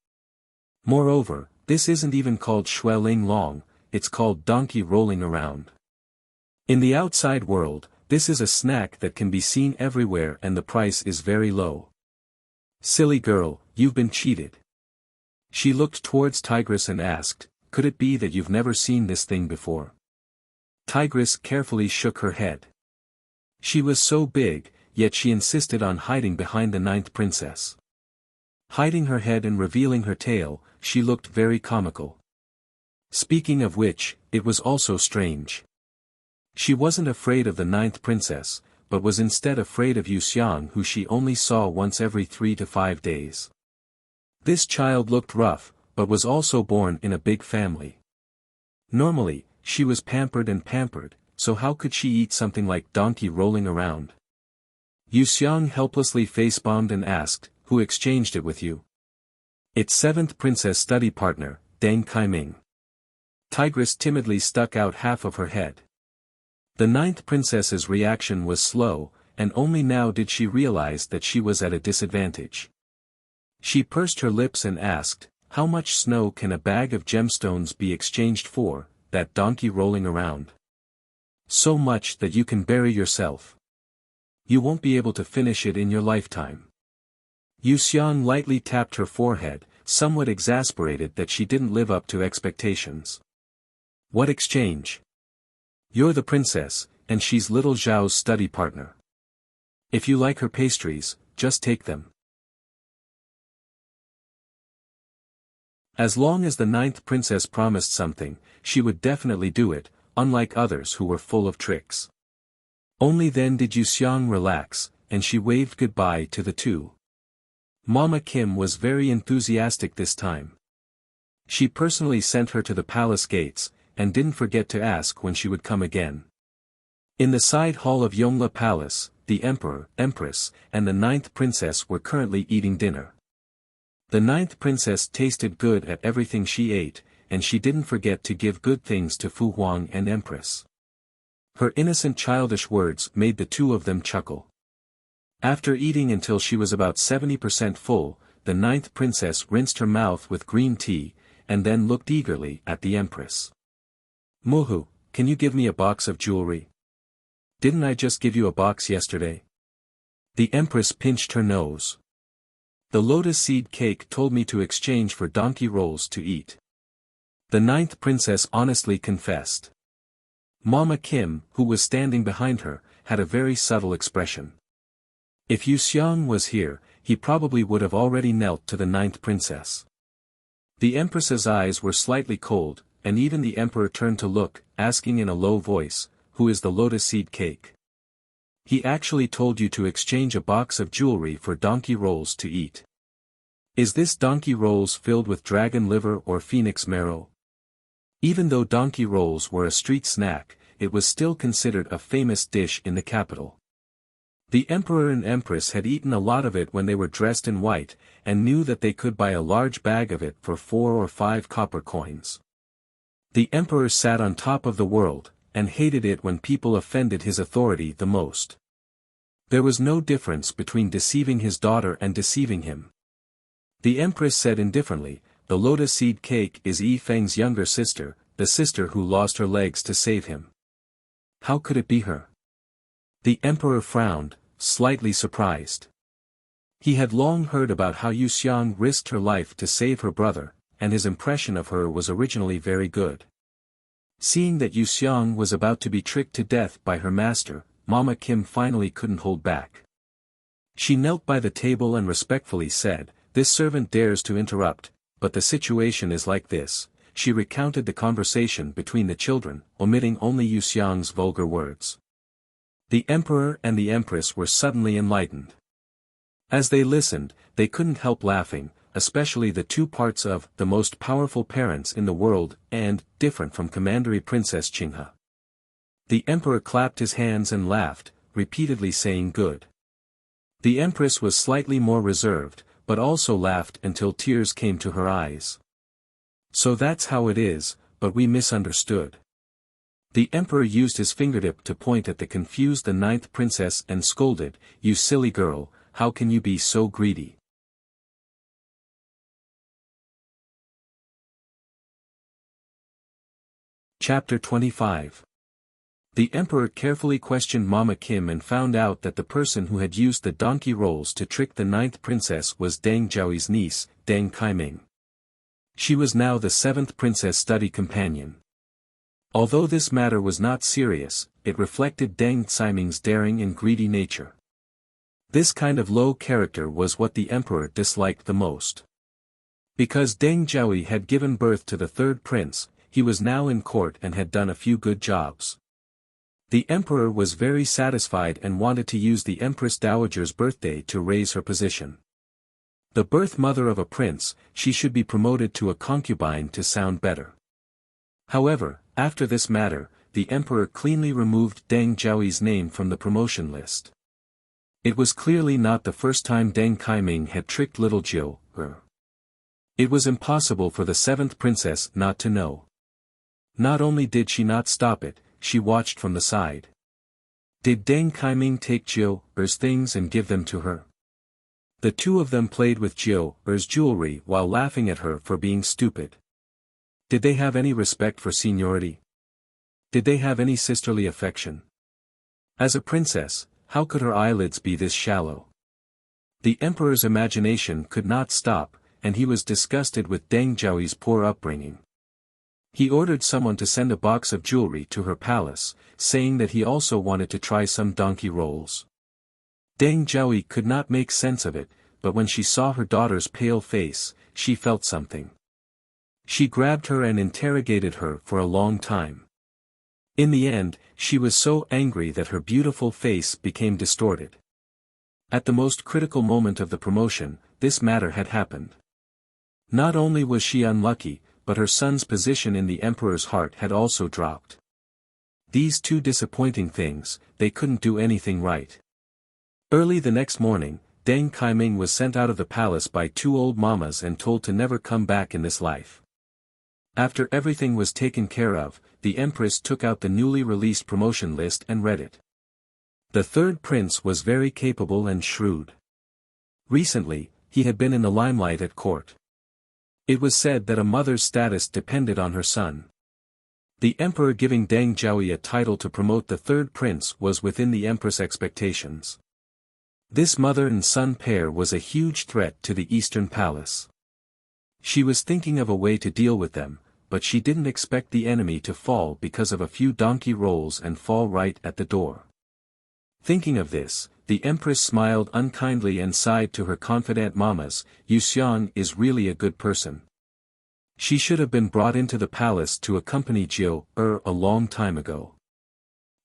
Moreover, this isn't even called Xueling long, it's called donkey rolling around. In the outside world, this is a snack that can be seen everywhere and the price is very low. Silly girl, you've been cheated. She looked towards Tigress and asked, Could it be that you've never seen this thing before? Tigress carefully shook her head. She was so big, yet she insisted on hiding behind the 9th princess. Hiding her head and revealing her tail, she looked very comical. Speaking of which, it was also strange. She wasn't afraid of the 9th princess, but was instead afraid of Yu Xiang, who she only saw once every 3 to 5 days. This child looked rough, but was also born in a big family. Normally, she was pampered, so how could she eat something like donkey rolling around? Yu Xiang helplessly face-bombed and asked, Who exchanged it with you? It's 7th princess study partner, Deng Kaiming. Tigress timidly stuck out half of her head. The 9th princess's reaction was slow, and only now did she realize that she was at a disadvantage. She pursed her lips and asked, How much snow can a bag of gemstones be exchanged for, that donkey rolling around? So much that you can bury yourself. You won't be able to finish it in your lifetime. Yuxiang lightly tapped her forehead, somewhat exasperated that she didn't live up to expectations. What exchange? You're the princess, and she's little Zhao's study partner. If you like her pastries, just take them. As long as the ninth princess promised something, she would definitely do it, unlike others who were full of tricks. Only then did Yuxiang relax, and she waved goodbye to the two. Mama Kim was very enthusiastic this time. She personally sent her to the palace gates, and didn't forget to ask when she would come again. In the side hall of Yongla Palace, the emperor, empress, and the ninth princess were currently eating dinner. The ninth princess tasted good at everything she ate, and she didn't forget to give good things to Fu Huang and empress. Her innocent childish words made the two of them chuckle. After eating until she was about 70% full, the ninth princess rinsed her mouth with green tea, and then looked eagerly at the empress. Muhu, can you give me a box of jewelry? Didn't I just give you a box yesterday? The empress pinched her nose. The lotus seed cake told me to exchange for donkey rolls to eat. The ninth princess honestly confessed. Mama Kim, who was standing behind her, had a very subtle expression. If Yuxiang was here, he probably would have already knelt to the ninth princess. The empress's eyes were slightly cold, and even the emperor turned to look, asking in a low voice, "Who is the lotus seed cake?" He actually told you to exchange a box of jewelry for donkey rolls to eat. Is this donkey rolls filled with dragon liver or phoenix marrow? Even though donkey rolls were a street snack, it was still considered a famous dish in the capital. The emperor and empress had eaten a lot of it when they were dressed in white, and knew that they could buy a large bag of it for 4 or 5 copper coins. The emperor sat on top of the world, and hated it when people offended his authority the most. There was no difference between deceiving his daughter and deceiving him. The empress said indifferently, "The lotus seed cake is Yi Feng's younger sister, the sister who lost her legs to save him. How could it be her?" The emperor frowned, slightly surprised. He had long heard about how Yuxiang risked her life to save her brother, and his impression of her was originally very good. Seeing that Yuxiang was about to be tricked to death by her master, Mama Kim finally couldn't hold back. She knelt by the table and respectfully said, "This servant dares to interrupt, but the situation is like this." She recounted the conversation between the children, omitting only Yuxiang's vulgar words. The emperor and the empress were suddenly enlightened. As they listened, they couldn't help laughing, especially the two parts of "the most powerful parents in the world" and "different from Commandery Princess Qinghe." The emperor clapped his hands and laughed, repeatedly saying good. The empress was slightly more reserved, but also laughed until tears came to her eyes. "So that's how it is, but we misunderstood." The emperor used his fingertip to point at the confused the ninth princess and scolded, "You silly girl, how can you be so greedy?" Chapter 25. The emperor carefully questioned Mama Kim and found out that the person who had used the donkey rolls to trick the ninth princess was Deng Zhaoyi's niece, Deng Kaiming. She was now the seventh princess study companion. Although this matter was not serious, it reflected Deng Kaiming's daring and greedy nature. This kind of low character was what the emperor disliked the most. Because Deng Zhaoyi had given birth to the third prince, he was now in court and had done a few good jobs. The emperor was very satisfied and wanted to use the Empress Dowager's birthday to raise her position. The birth mother of a prince, she should be promoted to a concubine to sound better. However, after this matter, the emperor cleanly removed Deng Zhaoyi's name from the promotion list. It was clearly not the first time Deng Kaiming had tricked little Jiu. It was impossible for the seventh princess not to know. Not only did she not stop it, she watched from the side. Did Deng Kaiming take Jiu's things and give them to her? The two of them played with Er's jewelry while laughing at her for being stupid. Did they have any respect for seniority? Did they have any sisterly affection? As a princess, how could her eyelids be this shallow? The emperor's imagination could not stop, and he was disgusted with Deng Zhaoyi's poor upbringing. He ordered someone to send a box of jewelry to her palace, saying that he also wanted to try some donkey rolls. Deng Zhaoyi could not make sense of it, but when she saw her daughter's pale face, she felt something. She grabbed her and interrogated her for a long time. In the end, she was so angry that her beautiful face became distorted. At the most critical moment of the promotion, this matter had happened. Not only was she unlucky, but her son's position in the emperor's heart had also dropped. These two disappointing things, they couldn't do anything right. Early the next morning, Deng Kaiming was sent out of the palace by two old mamas and told to never come back in this life. After everything was taken care of, the empress took out the newly released promotion list and read it. The third prince was very capable and shrewd. Recently, he had been in the limelight at court. It was said that a mother's status depended on her son. The emperor giving Deng Zhaoyi a title to promote the third prince was within the empress' expectations. This mother and son pair was a huge threat to the Eastern Palace. She was thinking of a way to deal with them, but she didn't expect the enemy to fall because of a few donkey rolls and fall right at the door. Thinking of this, the empress smiled unkindly and sighed to her confidant mamas, Wuxia is really a good person. She should have been brought into the palace to accompany a long time ago.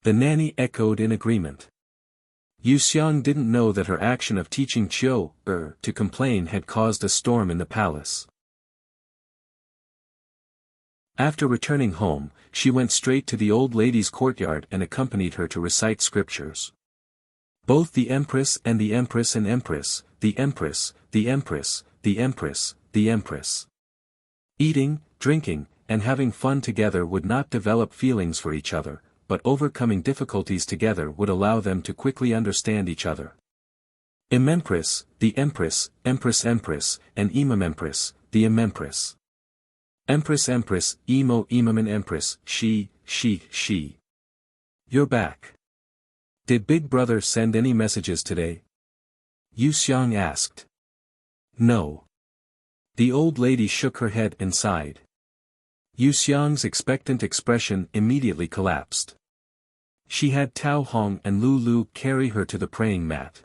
The nanny echoed in agreement. Wuxia didn't know that her action of teaching to complain had caused a storm in the palace. After returning home, she went straight to the old lady's courtyard and accompanied her to recite scriptures. Both the empress and the empress and empress, the empress, the empress, the empress, the empress. Eating, drinking, and having fun together would not develop feelings for each other, but overcoming difficulties together would allow them to quickly understand each other. Empress, the empress, empress empress, and empress, the empress. Empress empress, and empress, she. You're back. Did Big Brother send any messages today? Wuxia asked. No. The old lady shook her head and sighed. Wuxia's expectant expression immediately collapsed. She had Tao Hong and Lu carry her to the praying mat.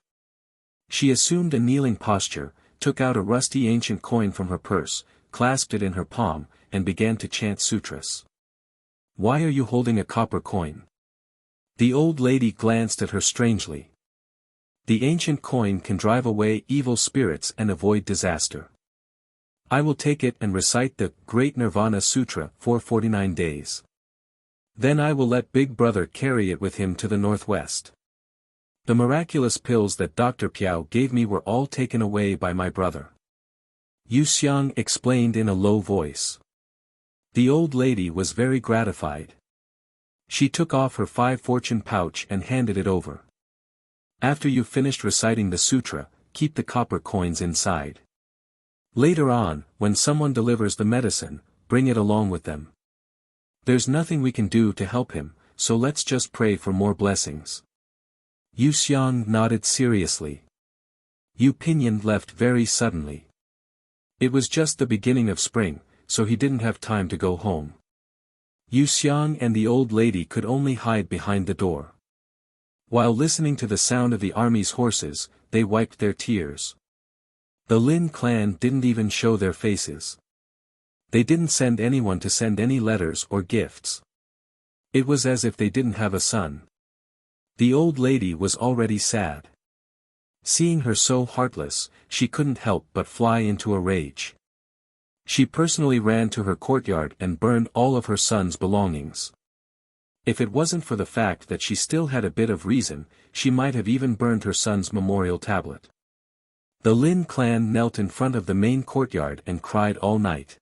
She assumed a kneeling posture, took out a rusty ancient coin from her purse, clasped it in her palm, and began to chant sutras. Why are you holding a copper coin? The old lady glanced at her strangely. The ancient coin can drive away evil spirits and avoid disaster. I will take it and recite the Great Nirvana Sutra for 49 days. Then I will let Big Brother carry it with him to the northwest. The miraculous pills that Dr. Piao gave me were all taken away by my brother. Wuxia explained in a low voice. The old lady was very gratified. She took off her 5 fortune pouch and handed it over. After you've finished reciting the sutra, keep the copper coins inside. Later on, when someone delivers the medicine, bring it along with them. There's nothing we can do to help him, so let's just pray for more blessings. Wuxia nodded seriously. Yu Pinyin left very suddenly. It was just the beginning of spring, so he didn't have time to go home. Wuxia and the old lady could only hide behind the door. While listening to the sound of the army's horses, they wiped their tears. The Lin clan didn't even show their faces. They didn't send anyone to send any letters or gifts. It was as if they didn't have a son. The old lady was already sad. Seeing her so heartless, she couldn't help but fly into a rage. She personally ran to her courtyard and burned all of her son's belongings. If it wasn't for the fact that she still had a bit of reason, she might have even burned her son's memorial tablet. The Lin clan knelt in front of the main courtyard and cried all night.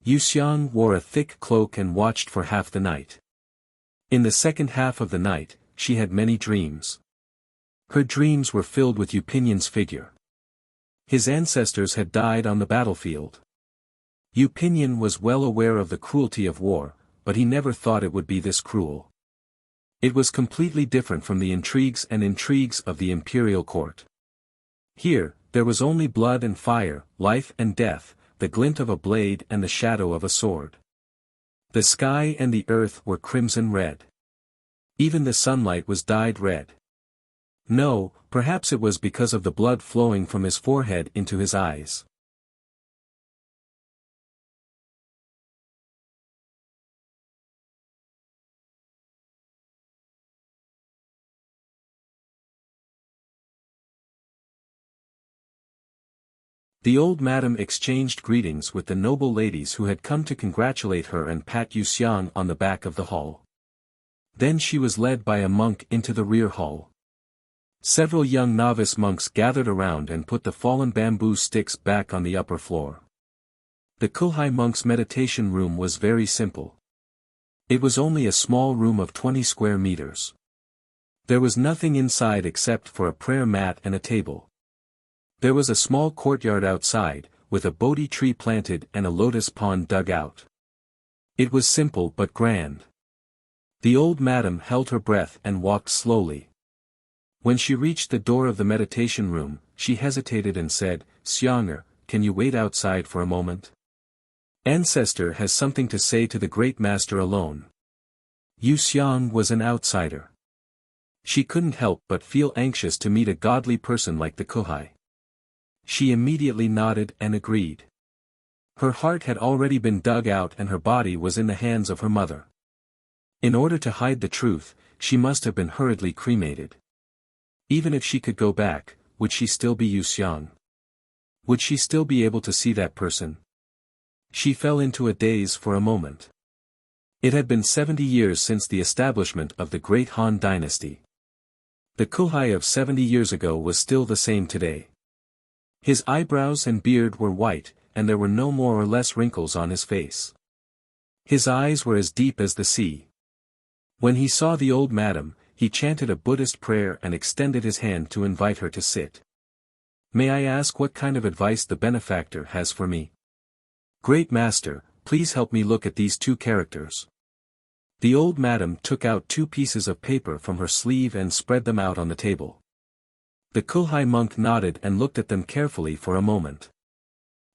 Wuxia wore a thick cloak and watched for half the night. In the second half of the night, she had many dreams. Her dreams were filled with Yu Pinyin's figure. His ancestors had died on the battlefield. Yu Pinyin was well aware of the cruelty of war, but he never thought it would be this cruel. It was completely different from the intrigues of the imperial court. Here, there was only blood and fire, life and death, the glint of a blade and the shadow of a sword. The sky and the earth were crimson red. Even the sunlight was dyed red. No, perhaps it was because of the blood flowing from his forehead into his eyes. The old madam exchanged greetings with the noble ladies who had come to congratulate her and pat Wuxia on the back of the hall. Then she was led by a monk into the rear hall. Several young novice monks gathered around and put the fallen bamboo sticks back on the upper floor. The Kuhai monk's meditation room was very simple. It was only a small room of 20 square meters. There was nothing inside except for a prayer mat and a table. There was a small courtyard outside, with a Bodhi tree planted and a lotus pond dug out. It was simple but grand. The old madam held her breath and walked slowly. When she reached the door of the meditation room, she hesitated and said, "Xiang'er, can you wait outside for a moment? Ancestor has something to say to the great master alone." Yu Xiang was an outsider. She couldn't help but feel anxious to meet a godly person like the Kuhai. She immediately nodded and agreed. Her heart had already been dug out and her body was in the hands of her mother. In order to hide the truth, she must have been hurriedly cremated. Even if she could go back, would she still be Yu Xiang? Would she still be able to see that person? She fell into a daze for a moment. It had been 70 years since the establishment of the great Han dynasty. The Kuhai of 70 years ago was still the same today. His eyebrows and beard were white, and there were no more or less wrinkles on his face. His eyes were as deep as the sea. When he saw the old madam, he chanted a Buddhist prayer and extended his hand to invite her to sit. "May I ask what kind of advice the benefactor has for me?" "Great master, please help me look at these two characters." The old madam took out 2 pieces of paper from her sleeve and spread them out on the table. The Kuhai monk nodded and looked at them carefully for a moment.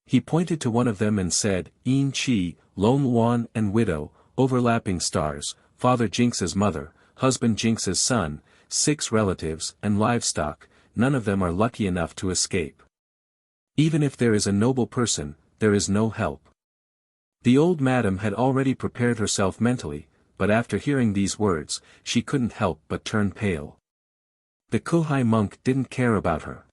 He pointed to one of them and said, "Yin Qi, Lone Luan and Widow, overlapping stars, Father Jinx's mother, Husband Jinx's son, 6 relatives and livestock, none of them are lucky enough to escape. Even if there is a noble person, there is no help." The old madam had already prepared herself mentally, but after hearing these words, she couldn't help but turn pale. The Kuhai monk didn't care about her.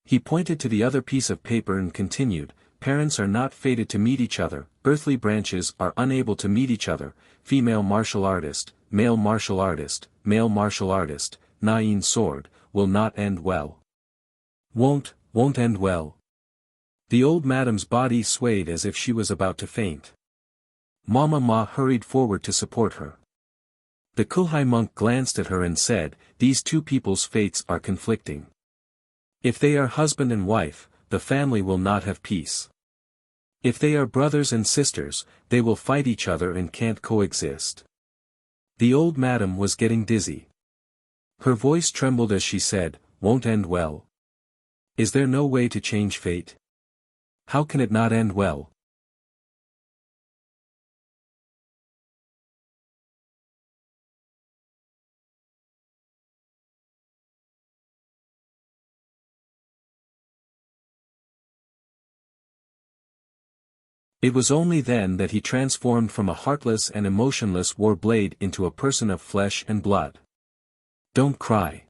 He pointed to the other piece of paper and continued, "Parents are not fated to meet each other, earthly branches are unable to meet each other, female martial artist, male martial artist, male martial artist, Nine sword, will not end well. Won't end well." The old madam's body swayed as if she was about to faint. Mama Ma hurried forward to support her. The Kuhai monk glanced at her and said, "These 2 people's fates are conflicting. If they are husband and wife, the family will not have peace. If they are brothers and sisters, they will fight each other and can't coexist." The old madam was getting dizzy. Her voice trembled as she said, "Won't end well. Is there no way to change fate? How can it not end well?" It was only then that he transformed from a heartless and emotionless war blade into a person of flesh and blood. "Don't cry."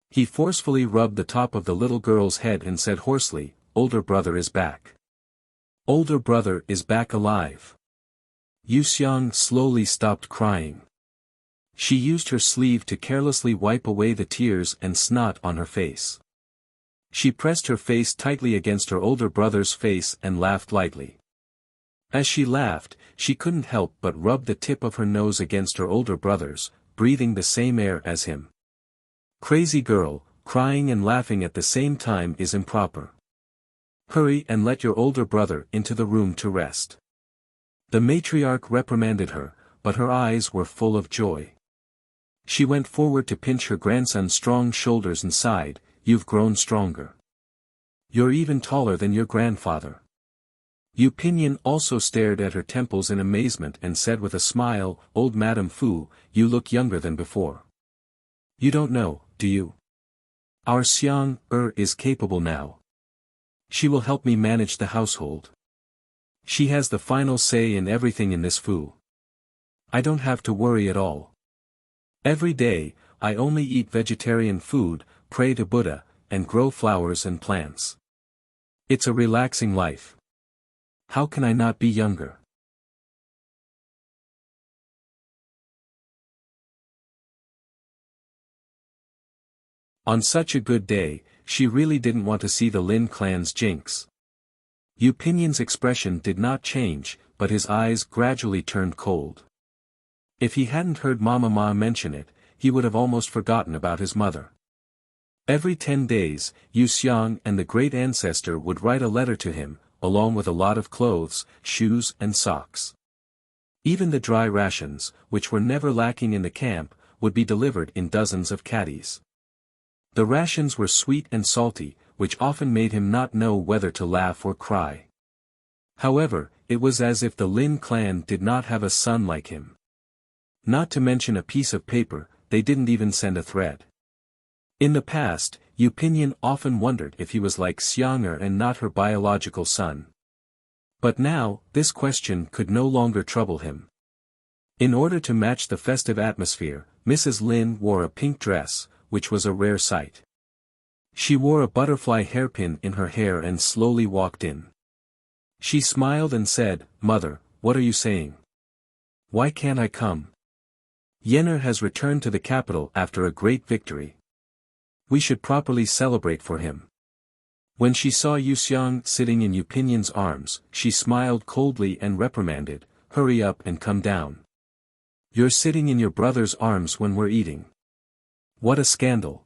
He forcefully rubbed the top of the little girl's head and said hoarsely, "Older brother is back. Older brother is back alive." Yu Xiang slowly stopped crying. She used her sleeve to carelessly wipe away the tears and snot on her face. She pressed her face tightly against her older brother's face and laughed lightly. As she laughed, she couldn't help but rub the tip of her nose against her older brother's, breathing the same air as him. Crazy girl, crying and laughing at the same time is improper. Hurry and let your older brother into the room to rest. The matriarch reprimanded her, but her eyes were full of joy. She went forward to pinch her grandson's strong shoulders and sighed, "You've grown stronger. You're even taller than your grandfather." Yu Pinyin also stared at her temples in amazement and said with a smile, "Old Madame Fu, you look younger than before. You don't know, do you? Our Xiang is capable now. She will help me manage the household. She has the final say in everything in this Fu. I don't have to worry at all. Every day, I only eat vegetarian food, pray to Buddha, and grow flowers and plants. It's a relaxing life. How can I not be younger?" On such a good day, she really didn't want to see the Lin clan's jinx. Yu Pinyin's expression did not change, but his eyes gradually turned cold. If he hadn't heard Mama Ma mention it, he would have almost forgotten about his mother. Every 10 days, Yu Xiang and the great ancestor would write a letter to him, along with a lot of clothes, shoes and socks. Even the dry rations, which were never lacking in the camp, would be delivered in dozens of caddies. The rations were sweet and salty, which often made him not know whether to laugh or cry. However, it was as if the Lin clan did not have a son like him. Not to mention a piece of paper, they didn't even send a thread. In the past, Yu Pinyin often wondered if he was like Xiang'er and not her biological son. But now, this question could no longer trouble him. In order to match the festive atmosphere, Mrs. Lin wore a pink dress, which was a rare sight. She wore a butterfly hairpin in her hair and slowly walked in. She smiled and said, "Mother, what are you saying? Why can't I come? Yandere has returned to the capital after a great victory. We should properly celebrate for him." When she saw Yu Xiang sitting in Yu Pinyin's arms, she smiled coldly and reprimanded, "Hurry up and come down. You're sitting in your brother's arms when we're eating. What a scandal."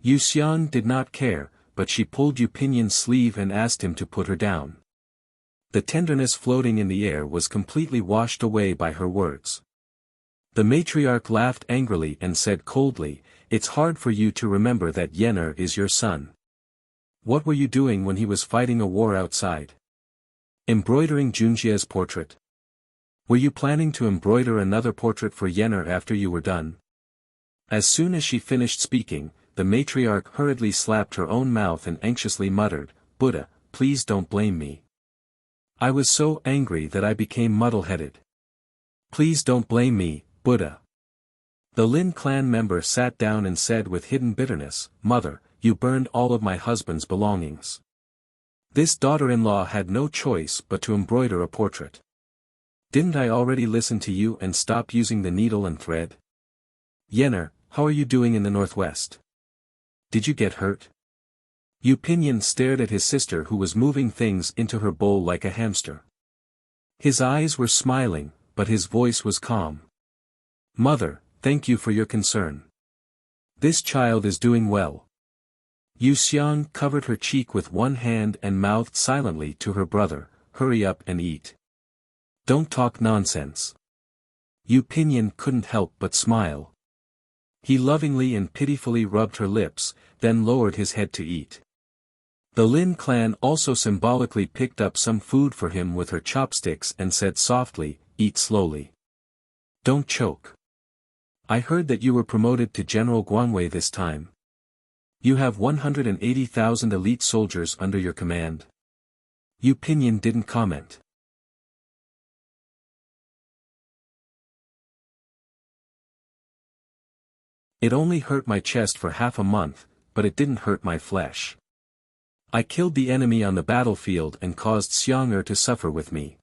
Yu Xiang did not care, but she pulled Yu Pinyin's sleeve and asked him to put her down. The tenderness floating in the air was completely washed away by her words. The matriarch laughed angrily and said coldly, "It's hard for you to remember that Yandere is your son. What were you doing when he was fighting a war outside? Embroidering Junjia's portrait? Were you planning to embroider another portrait for Yandere after you were done?" As soon as she finished speaking, the matriarch hurriedly slapped her own mouth and anxiously muttered, "Buddha, please don't blame me. I was so angry that I became muddle-headed. Please don't blame me, Buddha." The Lin clan member sat down and said with hidden bitterness, "Mother, you burned all of my husband's belongings. This daughter-in-law had no choice but to embroider a portrait. Didn't I already listen to you and stop using the needle and thread? Yandere, how are you doing in the northwest? Did you get hurt?" Yu Pinyin stared at his sister who was moving things into her bowl like a hamster. His eyes were smiling, but his voice was calm. "Mother, thank you for your concern. This child is doing well." Yu Xiang covered her cheek with one hand and mouthed silently to her brother, "Hurry up and eat. Don't talk nonsense." Yu Pinyin couldn't help but smile. He lovingly and pitifully rubbed her lips, then lowered his head to eat. The Lin clan also symbolically picked up some food for him with her chopsticks and said softly, "Eat slowly. Don't choke. I heard that you were promoted to General Guanwei this time. You have 180,000 elite soldiers under your command." Yu Pinyin didn't comment. "It only hurt my chest for half a month, but it didn't hurt my flesh. I killed the enemy on the battlefield and caused Xiang'er to suffer with me.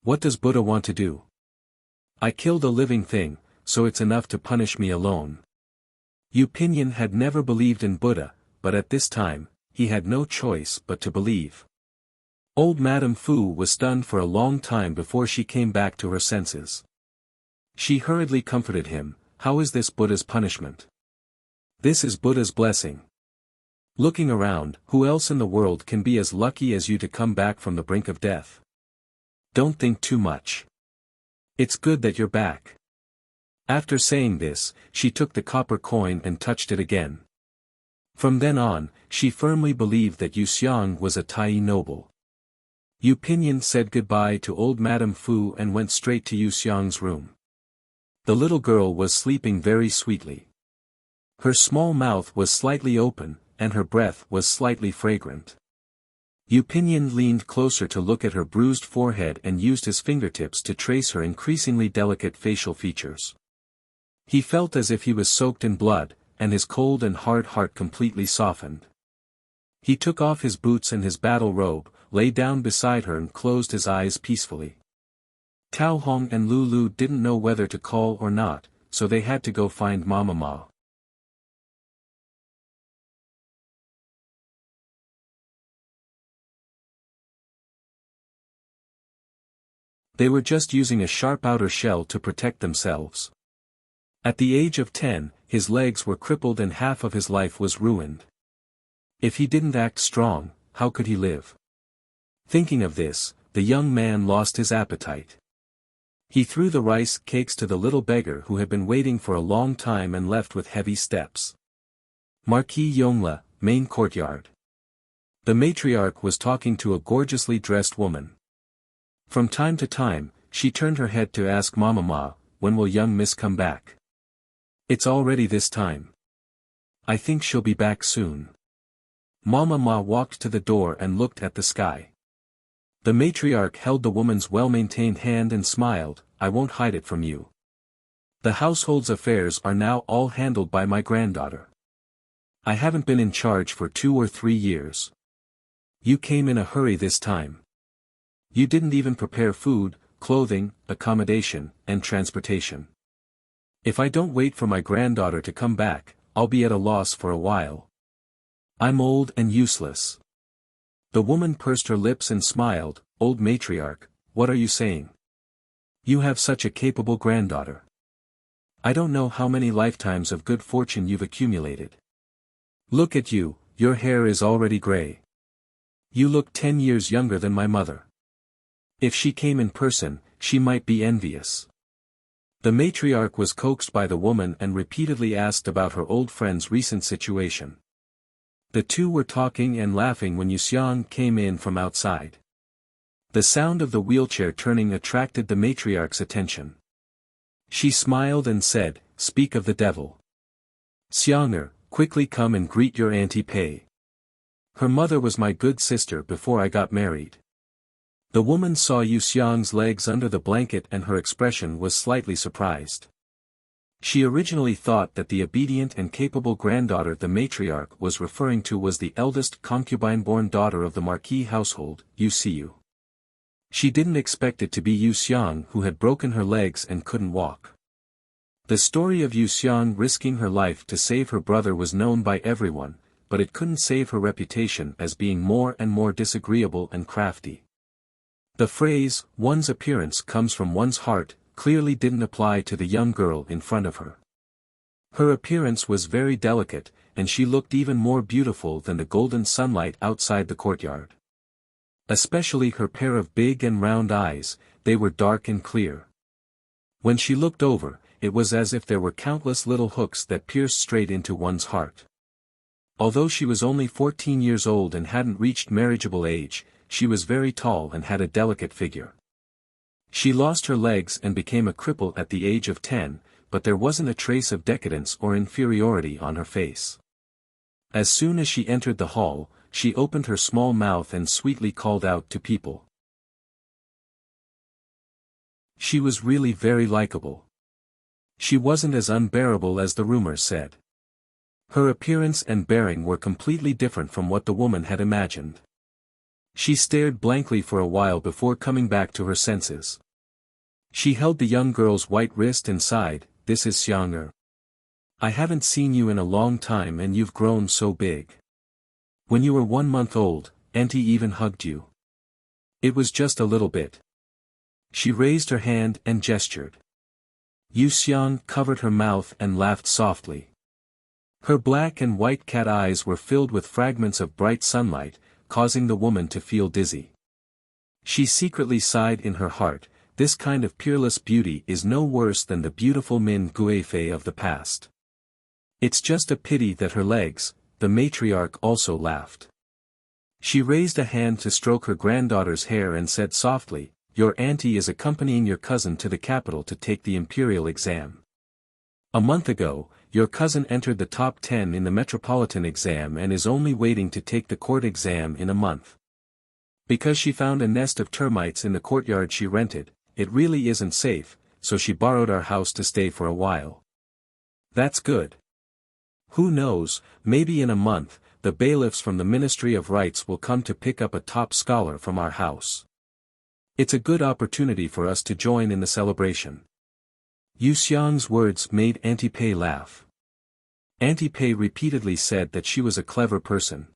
What does Buddha want to do? I killed a living thing, so it's enough to punish me alone." Yu Pinyin had never believed in Buddha, but at this time, he had no choice but to believe. Old Madame Fu was stunned for a long time before she came back to her senses. She hurriedly comforted him, "How is this Buddha's punishment?" "This is Buddha's blessing. Looking around, who else in the world can be as lucky as you to come back from the brink of death? Don't think too much. It's good that you're back. After saying this, she took the copper coin and touched it again. From then on, she firmly believed that Yu Xiang was a Tai noble. Yu Pinyin said goodbye to old Madame Fu and went straight to Yu Xiang's room. The little girl was sleeping very sweetly. Her small mouth was slightly open, and her breath was slightly fragrant. Yu Pinyin leaned closer to look at her bruised forehead and used his fingertips to trace her increasingly delicate facial features. He felt as if he was soaked in blood, and his cold and hard heart completely softened. He took off his boots and his battle robe, lay down beside her and closed his eyes peacefully. Tao Hong and Lulu didn't know whether to call or not, so they had to go find Mama Ma. They were just using a sharp outer shell to protect themselves. At the age of 10, his legs were crippled and half of his life was ruined. If he didn't act strong, how could he live? Thinking of this, the young man lost his appetite. He threw the rice cakes to the little beggar who had been waiting for a long time and left with heavy steps. Marquis Yongla, main courtyard. The matriarch was talking to a gorgeously dressed woman. From time to time, she turned her head to ask Mama Ma, when will young miss come back? It's already this time. I think she'll be back soon. Mama Ma walked to the door and looked at the sky. The matriarch held the woman's well-maintained hand and smiled, I won't hide it from you. The household's affairs are now all handled by my granddaughter. I haven't been in charge for 2 or 3 years. You came in a hurry this time. You didn't even prepare food, clothing, accommodation, and transportation. If I don't wait for my granddaughter to come back, I'll be at a loss for a while. I'm old and useless. The woman pursed her lips and smiled, old matriarch, what are you saying? You have such a capable granddaughter. I don't know how many lifetimes of good fortune you've accumulated. Look at you, your hair is already gray. You look 10 years younger than my mother. If she came in person, she might be envious. The matriarch was coaxed by the woman and repeatedly asked about her old friend's recent situation. The two were talking and laughing when Yu Xiang came in from outside. The sound of the wheelchair turning attracted the matriarch's attention. She smiled and said, speak of the devil. Xiang'er, quickly come and greet your Auntie Pei. Her mother was my good sister before I got married. The woman saw Yu Xiang's legs under the blanket and her expression was slightly surprised. She originally thought that the obedient and capable granddaughter the matriarch was referring to was the eldest concubine-born daughter of the Marquis household, Yu Xiu. She didn't expect it to be Yu Xiang who had broken her legs and couldn't walk. The story of Yu Xiang risking her life to save her brother was known by everyone, but it couldn't save her reputation as being more and more disagreeable and crafty. The phrase, one's appearance comes from one's heart, clearly didn't apply to the young girl in front of her. Her appearance was very delicate, and she looked even more beautiful than the golden sunlight outside the courtyard. Especially her pair of big and round eyes, they were dark and clear. When she looked over, it was as if there were countless little hooks that pierced straight into one's heart. Although she was only 14 years old and hadn't reached marriageable age, she was very tall and had a delicate figure. She lost her legs and became a cripple at the age of 10, but there wasn't a trace of decadence or inferiority on her face. As soon as she entered the hall, she opened her small mouth and sweetly called out to people. She was really very likable. She wasn't as unbearable as the rumors said. Her appearance and bearing were completely different from what the woman had imagined. She stared blankly for a while before coming back to her senses. She held the young girl's white wrist and sighed, this is Xiang'er. I haven't seen you in a long time and you've grown so big. When you were 1 month old, Auntie even hugged you. It was just a little bit. She raised her hand and gestured. Yu Xiang covered her mouth and laughed softly. Her black and white cat eyes were filled with fragments of bright sunlight, causing the woman to feel dizzy. She secretly sighed in her heart, this kind of peerless beauty is no worse than the beautiful Min Guifei of the past. It's just a pity that her legs, the matriarch also laughed. She raised a hand to stroke her granddaughter's hair and said softly, "Your auntie is accompanying your cousin to the capital to take the imperial exam. A month ago, your cousin entered the top 10 in the metropolitan exam and is only waiting to take the court exam in a month. Because she found a nest of termites in the courtyard she rented, it really isn't safe, so she borrowed our house to stay for a while. That's good. Who knows, maybe in a month, the bailiffs from the Ministry of Rights will come to pick up a top scholar from our house. It's a good opportunity for us to join in the celebration." Yu Xiang's words made Auntie Pei laugh. Auntie Pei repeatedly said that she was a clever person.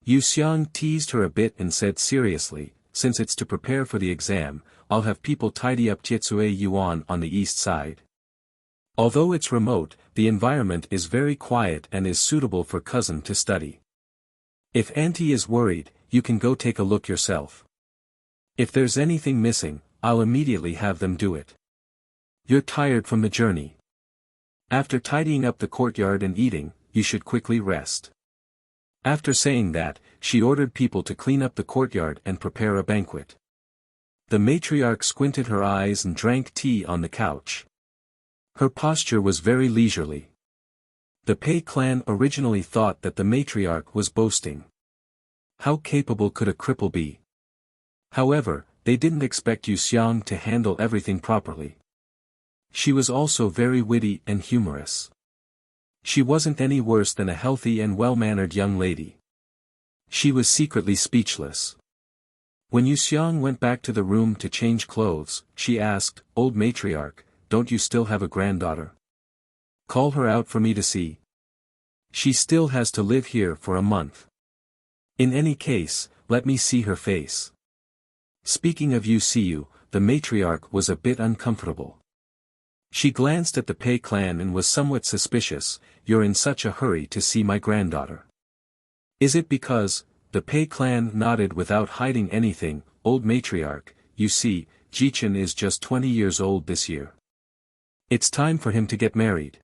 Yu Xiang teased her a bit and said seriously, "Since it's to prepare for the exam, I'll have people tidy up Tietsue Yuan on the east side. Although it's remote, the environment is very quiet and is suitable for cousin to study. If Auntie is worried, you can go take a look yourself. If there's anything missing, I'll immediately have them do it. You're tired from the journey. After tidying up the courtyard and eating, you should quickly rest." After saying that, she ordered people to clean up the courtyard and prepare a banquet. The matriarch squinted her eyes and drank tea on the couch. Her posture was very leisurely. The Pei clan originally thought that the matriarch was boasting. How capable could a cripple be? However, they didn't expect Yu Xiang to handle everything properly. She was also very witty and humorous. She wasn't any worse than a healthy and well-mannered young lady. She was secretly speechless. When Yu Xiang went back to the room to change clothes, she asked, "Old matriarch, don't you still have a granddaughter? Call her out for me to see. She still has to live here for a month. In any case, let me see her face." Speaking of Yu Xiu, the matriarch was a bit uncomfortable. She glanced at the Pei clan and was somewhat suspicious. "You're in such a hurry to see my granddaughter. Is it because," the Pei clan nodded without hiding anything, "Old matriarch, you see, Jichen is just 20 years old this year. It's time for him to get married."